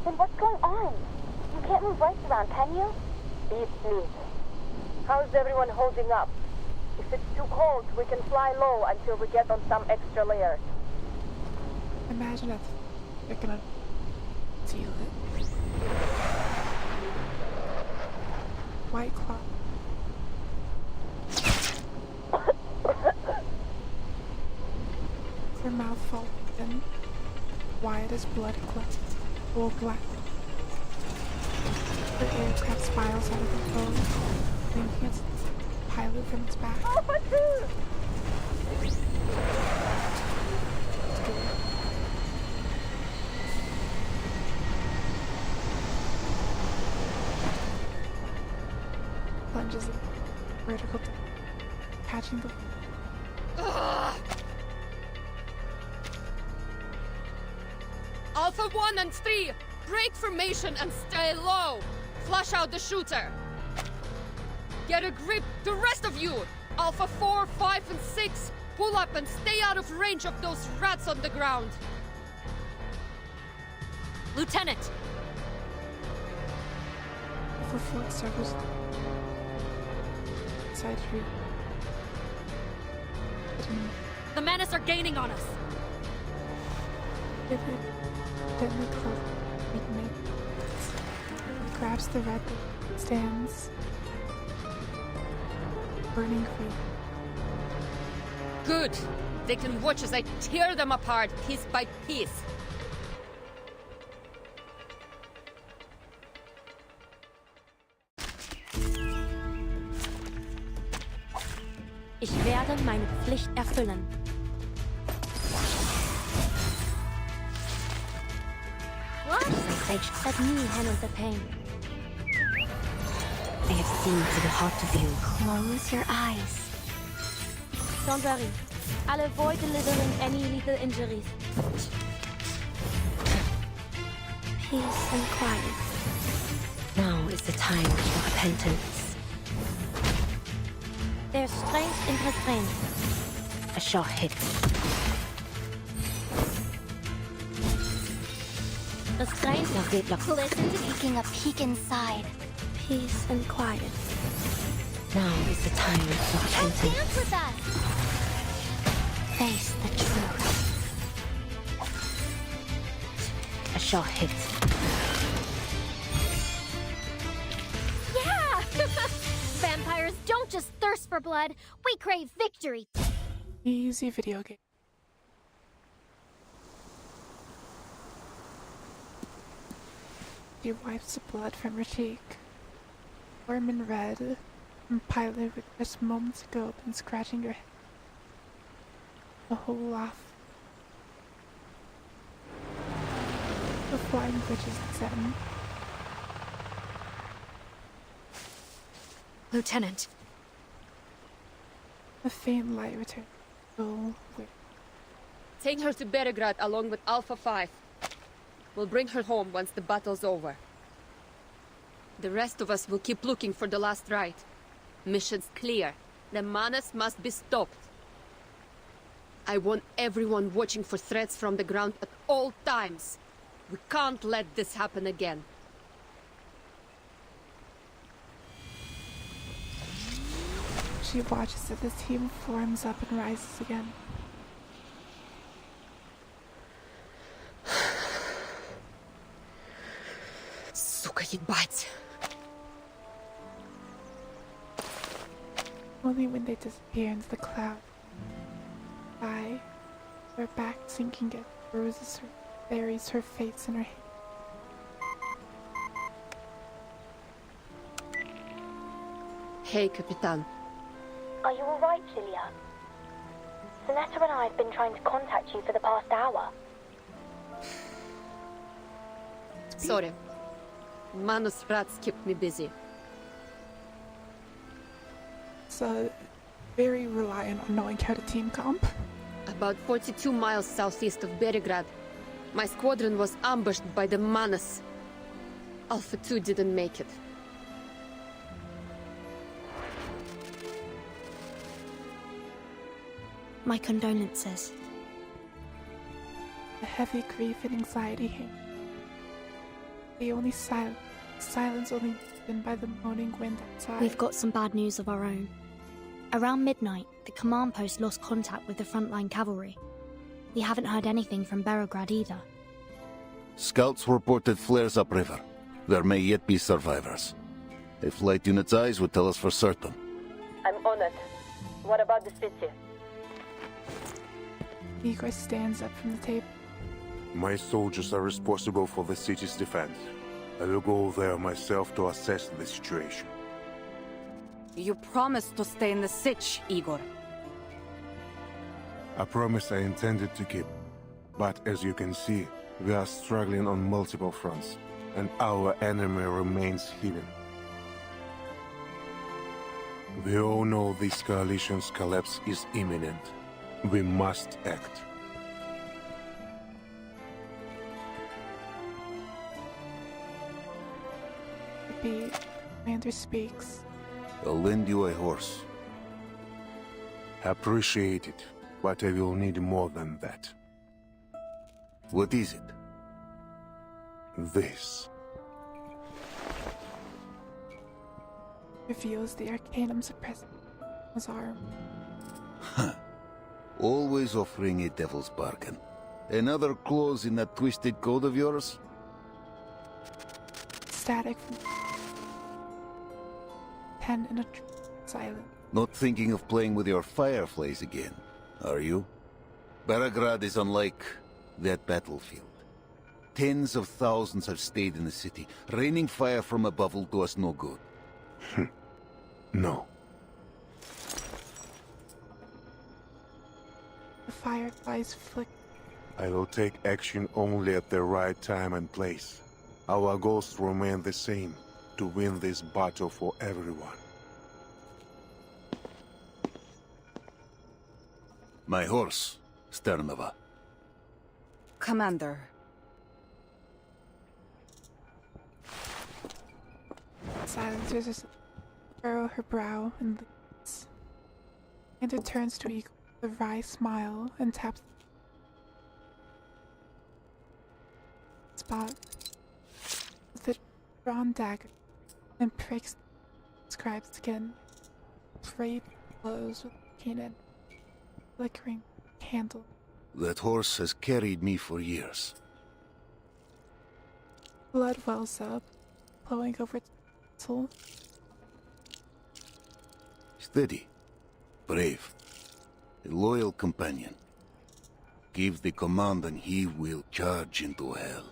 Then what's going on? You can't move rights around, can you? Beats me. How's everyone holding up? If it's too cold, we can fly low until we get on some extra layers. Imagine if they're gonna seal it. White cloth. Her mouth falls in, wide as blood clot, all black. The aircraft spirals out of control, blinking its pilot from its back. Plunges in vertical dip, catching the Alpha 1 and 3, break formation and stay low. Flush out the shooter. Get a grip, the rest of you. Alpha 4, 5, and 6, pull up and stay out of range of those rats on the ground. Lieutenant! Alpha 4 circles side street. The Menace are gaining on us! Deadly close. He grabs the red that stands. Burning green. Good. They can watch as I tear them apart piece by piece. Ich werde meine Pflicht erfüllen. What? Let me handle the pain. I have seen to the heart of you. Close your eyes. Don't worry. I'll avoid delivering any lethal injuries. Peace and quiet. Now is the time for repentance. There's strength in restraint. A sure hit. Restraint. Listen to taking a peek inside. Peace and quiet. Now is the time for repentance. Dance with us! Face the truth. A sure hit. Yeah! Vampires don't just thirst for blood, we crave victory. Easy video game. She wipes the blood from her cheek. Warm and red, and Pilot with just moments ago been scratching her head. A whole laugh. The flying bridges descend. Lieutenant. A faint light returns. Dull, weird. Take her to Belgrade along with Alpha 5. We'll bring her home once the battle's over. The rest of us will keep looking for the last ride. Mission's clear. The Menace must be stopped. I want everyone watching for threats from the ground at all times. We can't let this happen again. She watches as the team forms up and rises again. Сука, ебать! Only when they disappear into the cloud. Sky, her back sinking it, bruises her, buries her face in her hand. Hey, Capitan. Are you alright, Julia? Sonetta and I have been trying to contact you for the past hour. Sorry. Manus rats kept me busy. So, very reliant on knowing how to team comp. About 42 miles southeast of Belgrade, my squadron was ambushed by the Menace. Alpha 2 didn't make it. My condolences. A heavy grief and anxiety hang. The only silence only broken by the moaning wind outside. We've got some bad news of our own. Around midnight, the command post lost contact with the frontline cavalry. We haven't heard anything from Belgrade either. Scouts reported flares upriver. There may yet be survivors. A flight unit's eyes would tell us for certain. I'm on it. What about the city? Igor stands up from the table. My soldiers are responsible for the city's defense. I will go there myself to assess the situation. You promised to stay in the Sich, Igor. A promise I intended to keep. But as you can see, we are struggling on multiple fronts, and our enemy remains hidden. We all know this coalition's collapse is imminent. We must act. The commander speaks. I'll lend you a horse. Appreciate it, but I will need more than that. What is it? This. Reveals the arcanum suppressing his arm. Always offering a devil's bargain. Another clause in that twisted code of yours? Static from 10 in a silent. Not thinking of playing with your fireflies again, are you? Baragrad is unlike that battlefield. Tens of thousands have stayed in the city. Raining fire from above will do us no good. No. The fireflies flicker. I will take action only at the right time and place. Our goals remain the same, to win this battle for everyone. My horse, Sternova. Commander. Silencers just furrow her brow and leaves. And it turns to Eagle with a wry smile and taps the spot with a drawn dagger and pricks the scribe's skin. Brave blows with a cannon, flickering candle. That horse has carried me for years. Blood wells up, flowing over its soul. Steady, brave, a loyal companion. Give the command and he will charge into hell.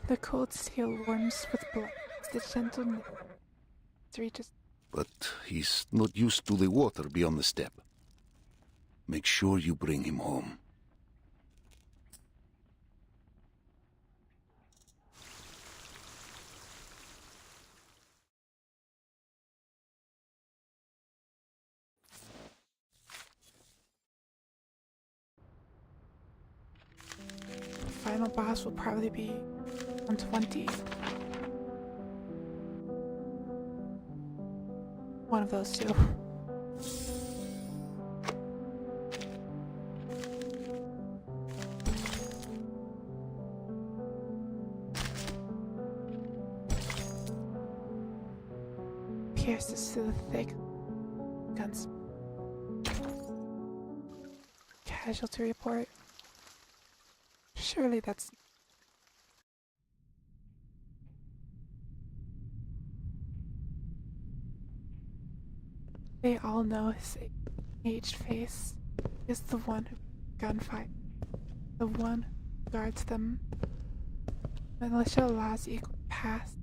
The cold steel warms with blood as the gentle nip reaches. But he's not used to the water beyond the steppe. Make sure you bring him home. The final boss will probably be on 20. One of those two. Pierces through the thick guns. Casualty report. Surely that's... They all know his aged face is the one who gunfight, the one who guards them. Militia allows equal pass.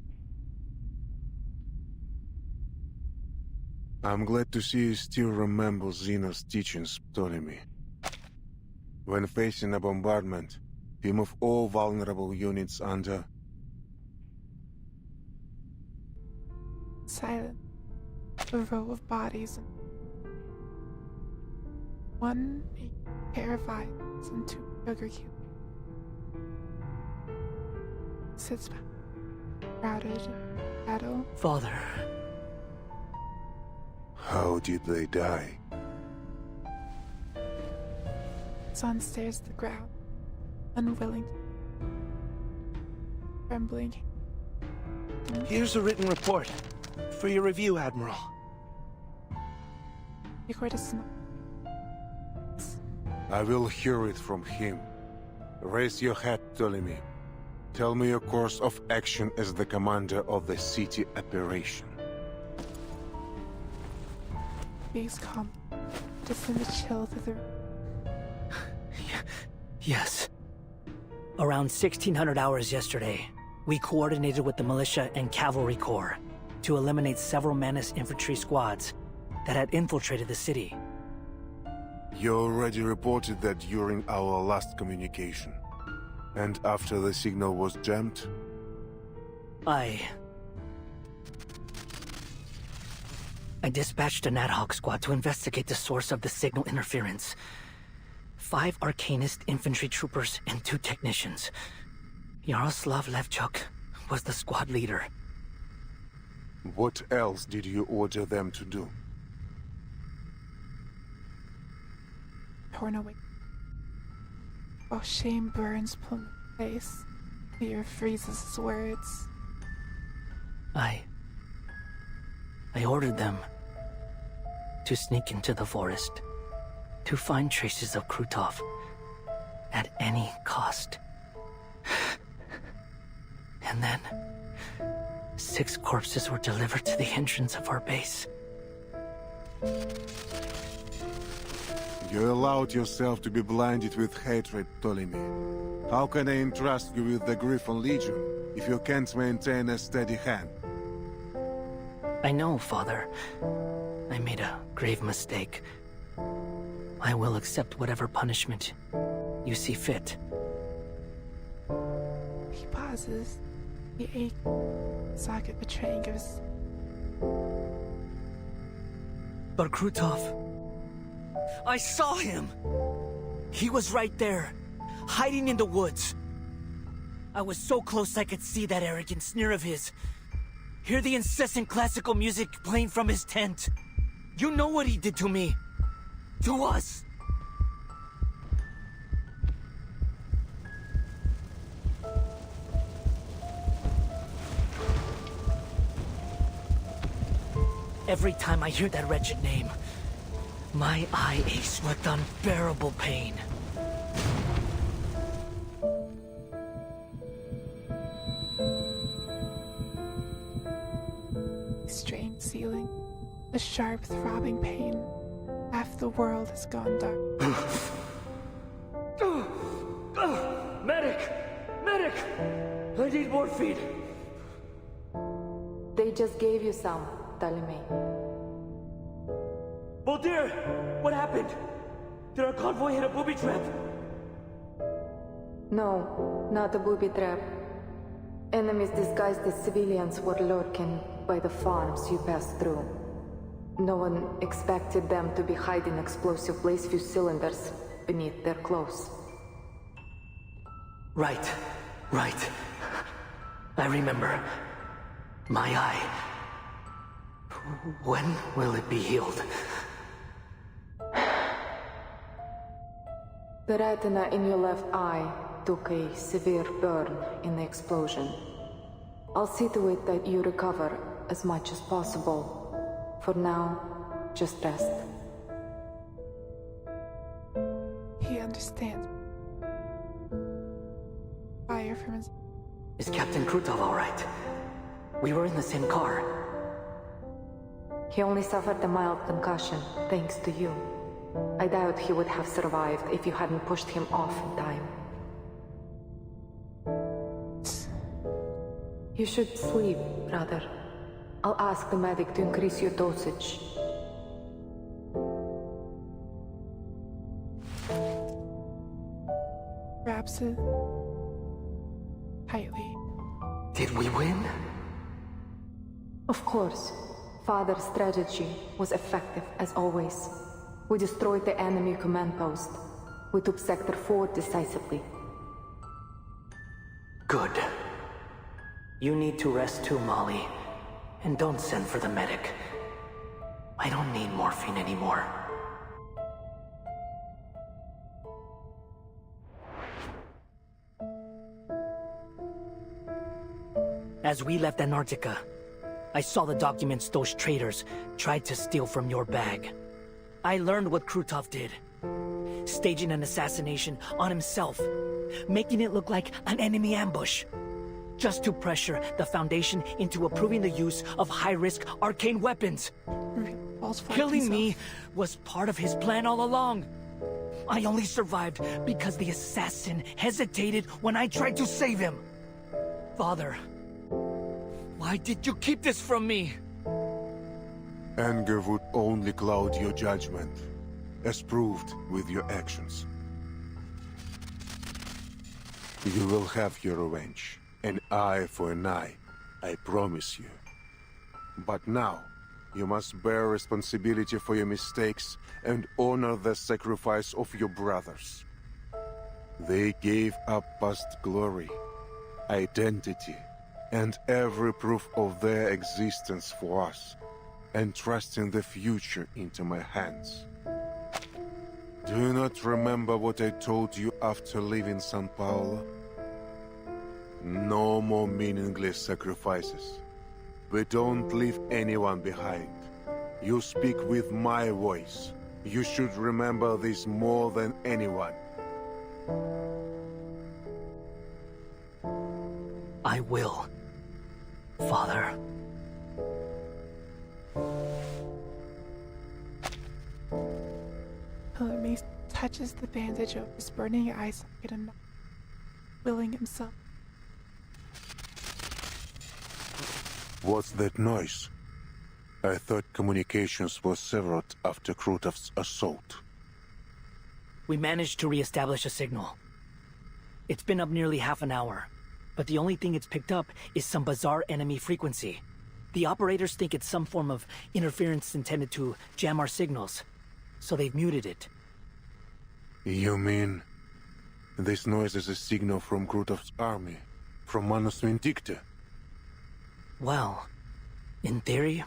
I'm glad to see you still remember Xena's teachings, Ptolemy. When facing a bombardment, we move all vulnerable units under... Silent. A row of bodies and one pair of eyes and two sugar cubes. Sits back, crowded in shadow. Father. How did they die? Son stares at the ground, unwilling, trembling. Here's a written report. For your review, Admiral. Igor does not. I will hear it from him. Raise your head, Ptolemy. Tell me your course of action as the commander of the city operation. Speaks calm, just send a chill through the... Yes. Around 1600 hours yesterday, We coordinated with the militia and cavalry corps to eliminate several Manus infantry squads that had infiltrated the city. You already reported that during our last communication. And after the signal was jammed? I dispatched an ad hoc squad to investigate the source of the signal interference. 5 Arcanist infantry troopers and 2 technicians. Yaroslav Levchuk was the squad leader. What else did you order them to do? Torn away. While shame burns Plum's face, fear freezes his words. I ordered them to sneak into the forest, to find traces of Krutov at any cost. And then 6 corpses were delivered to the entrance of our base. You allowed yourself to be blinded with hatred, Ptolemy. How can I entrust you with the Griffon Legion if you can't maintain a steady hand? I know, Father. I made a grave mistake. I will accept whatever punishment you see fit. He pauses. The ache socket betraying his... But Krutov... I saw him! He was right there, hiding in the woods. I was so close I could see that arrogant sneer of his. Hear the incessant classical music playing from his tent. You know what he did to me. To us. Every time I hear that wretched name, my eye aches with unbearable pain. Strained ceiling, the sharp throbbing pain. Half the world has gone dark. Medic! Medic! I need morphine! They just gave you some, Ptolemy. Boldir! What happened? Did our convoy hit a booby trap? No, not a booby trap. Enemies disguised as civilians were lurking by the farms you passed through. No one expected them to be hiding explosive blaze fuse cylinders beneath their clothes. Right. I remember. My eye. When will it be healed? The retina in your left eye took a severe burn in the explosion. I'll see to it that you recover as much as possible. For now, just rest. He understands. Fire from his... Is Captain Krutov all right? We were in the same car. He only suffered a mild concussion, thanks to you. I doubt he would have survived if you hadn't pushed him off in time. You should sleep, brother. I'll ask the medic to increase your dosage. Wraps it tightly. Did we win? Of course. Father's strategy was effective as always. We destroyed the enemy command post. We took Sector 4 decisively. Good. You need to rest too, Molly. And don't send for the medic. I don't need morphine anymore. As we left Antarctica, I saw the documents those traitors tried to steal from your bag. I learned what Krutov did. Staging an assassination on himself, making it look like an enemy ambush. Just to pressure the Foundation into approving the use of high-risk arcane weapons. Killing me was part of his plan all along. I only survived because the assassin hesitated when I tried to save him. Father, why did you keep this from me? Anger would only cloud your judgment, as proved with your actions. You will have your revenge, an eye for an eye, I promise you. But now, you must bear responsibility for your mistakes and honor the sacrifice of your brothers. They gave up past glory, identity, and every proof of their existence for us, entrusting the future into my hands. Do you not remember what I told you after leaving São Paulo? No more meaningless sacrifices. We don't leave anyone behind. You speak with my voice. You should remember this more than anyone. I will, Father. Ptolemy touches the bandage over his burning eye socket and willing himself. What's that noise? I thought communications were severed after Krutov's assault. We managed to re-establish a signal. It's been up nearly half an hour, but the only thing it's picked up is some bizarre enemy frequency. The operators think it's some form of interference intended to jam our signals, so they've muted it. You mean... this noise is a signal from Krutov's army, from Manus Vindicta? Well, in theory,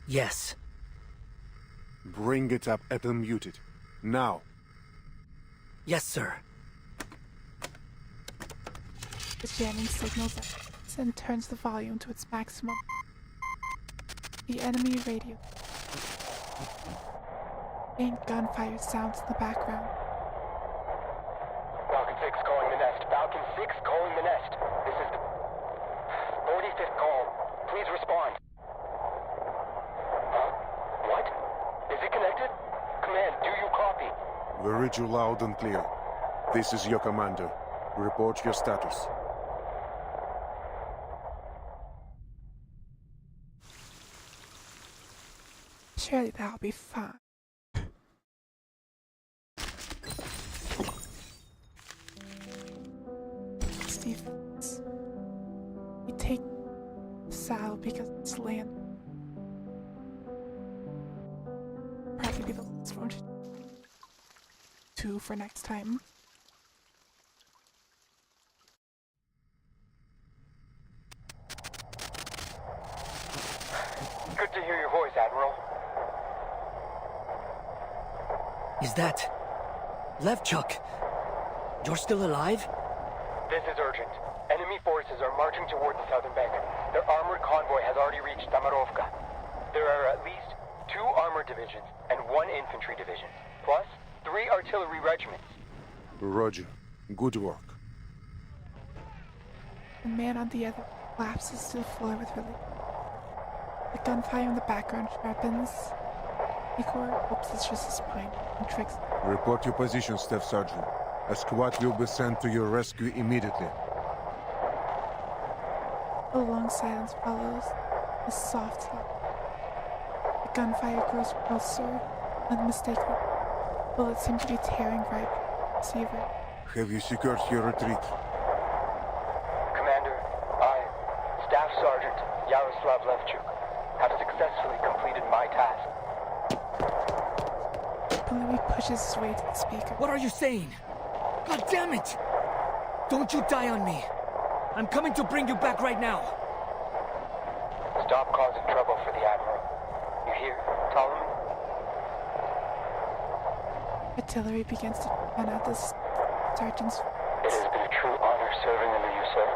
yes. Bring it up and unmute it. Now. Yes, sir. The jamming signals up and turns the volume to its maximum. The enemy radio. Faint gunfire sounds in the background. Falcon 6 calling the nest. Falcon 6 calling the nest. This is the 45th call. Please respond. Huh? What? Is it connected? Command, do you copy? We read you loud and clear. This is your commander. Report your status. Surely that'll be fine. Stevens. We take the saddle because it's land. Probably be the last one to for next time. Good to hear your voice, Admiral. Is that... Levchuk? You're still alive? This is urgent. Enemy forces are marching toward the southern bank. Their armored convoy has already reached Samarovka. There are at least 2 armored divisions and 1 infantry division, plus 3 artillery regiments. Roger. Good work. The man on the other collapses to the floor with relief. The gunfire in the background sharpens. Igor hopes it's just his spine and tricks. Report your position, Staff Sergeant. A squad will be sent to your rescue immediately. A long silence follows, a soft slap. The gunfire grows closer, unmistakable. Bullets seem to be tearing right at the receiver. Have you secured your retreat? Commander, I, Staff Sergeant Yaroslav Levchuk, have successfully completed my task. Ptolemy pushes his way to the speaker. What are you saying? God damn it! Don't you die on me! I'm coming to bring you back right now! Stop causing trouble for the Admiral. You hear, Ptolemy? Artillery begins to run out the sergeant's. It has been a true honor serving under you, sir.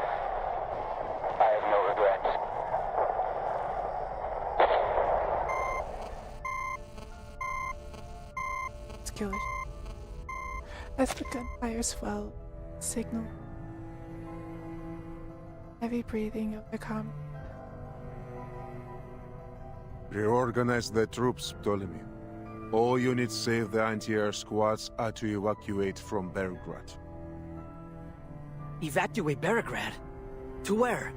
I have no regrets. Skillish. As the gunfire swells, signal. Heavy breathing of the comrade. Reorganize the troops, Ptolemy. All units save the anti-air squads are to evacuate from Belgrade. Evacuate Belgrade? To where?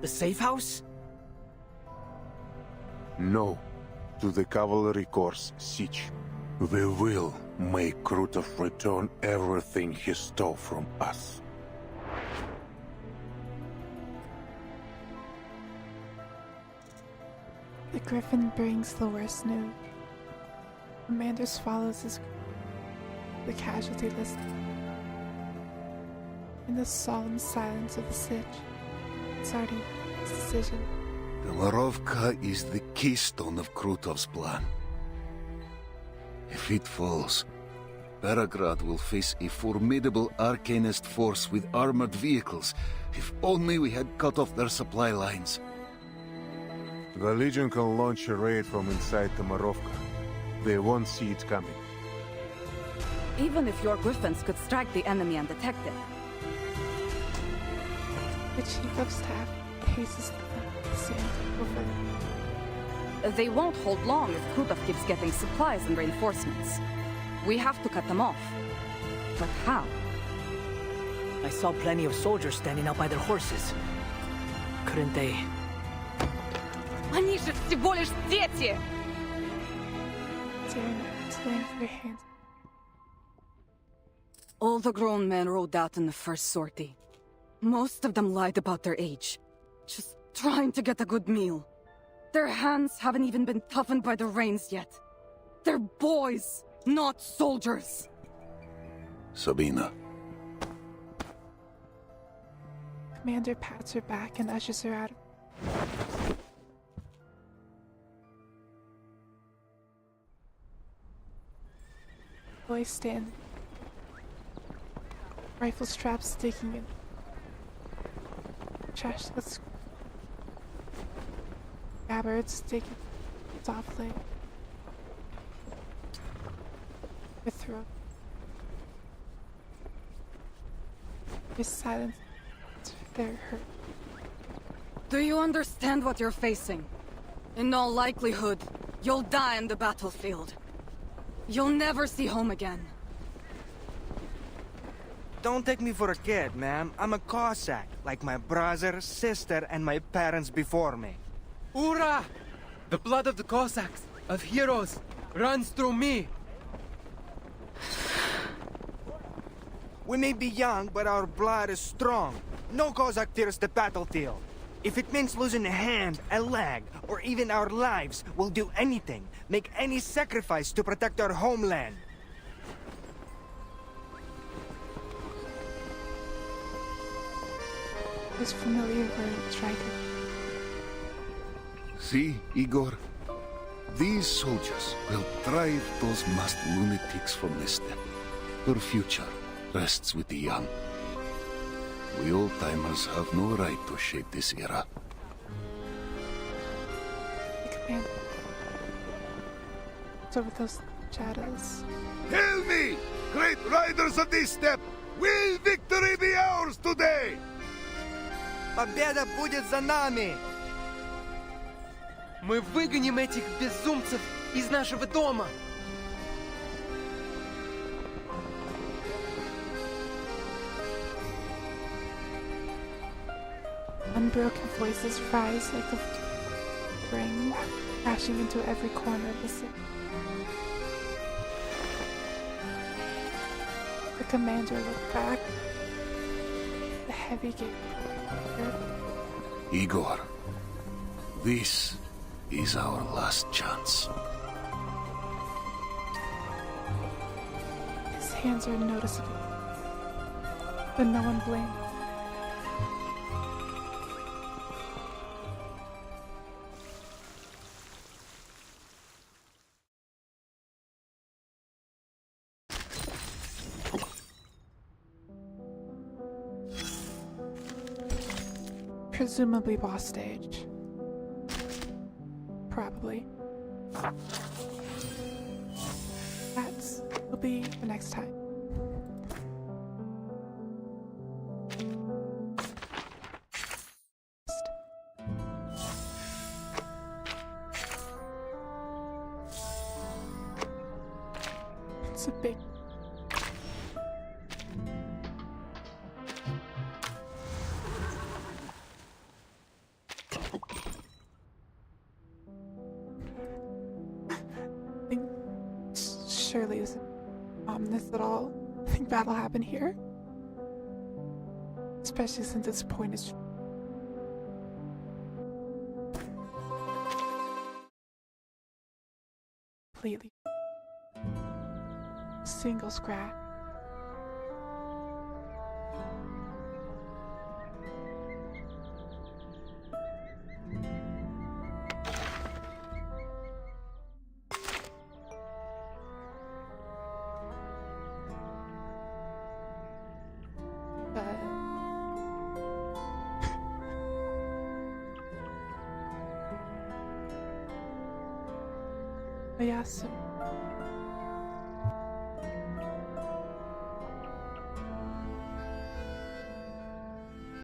The safe house? No, to the cavalry corps siege. We will make Krutov return everything he stole from us. The Griffin brings the worst news. Commander swallows his the casualty list. In the solemn silence of the siege, it's already his decision. Damarovka is the keystone of Krutov's plan. If it falls, Belgrade will face a formidable Arcanist force with armored vehicles. If only we had cut off their supply lines. The Legion can launch a raid from inside Damarovka. They won't see it coming. Even if your griffins could strike the enemy undetected. The chief of staff paces the sand over them. They won't hold long if Krutov keeps getting supplies and reinforcements. We have to cut them off. But how? I saw plenty of soldiers standing out by their horses. Couldn't they... Они же всего лишь дети! Their hands. All the grown men rode out in the first sortie. Most of them lied about their age. Just trying to get a good meal. Their hands haven't even been toughened by the rains yet. They're boys, not soldiers. Sabina. Commander pats her back and ushers her out. Boy standing. Rifle straps sticking in. Trash that's scabbard sticking softly. Her throat. His silence. They're hurt. Do you understand what you're facing? In all likelihood, you'll die on the battlefield. You'll never see home again. Don't take me for a kid, ma'am. I'm a Cossack, like my brother, sister, and my parents before me. Ura! The blood of the Cossacks, of heroes, runs through me. We may be young, but our blood is strong. No Cossack fears the battlefield. If it means losing a hand, a leg, or even our lives, we'll do anything, make any sacrifice to protect our homeland. His familiar word striker. See, Igor? These soldiers will drive those masked lunatics from the steppe. Their future rests with the young. We old-timers have no right to shape this era. The commander. It's over those shadows. Hail me, great riders of this steppe! Will victory be ours today? Победа будет за нами! Мы выгоним этих безумцев из нашего дома! Unbroken voices rise like a spring, crashing into every corner of the city. The commander looked back. The heavy gate. Igor, this is our last chance. His hands are noticeable, but no one blamed. Presumably boss stage. Probably. That will be the next time. It's a big... surely isn't ominous at all. I think battle happened here. Especially since its point is completely single scratch. But yeah, so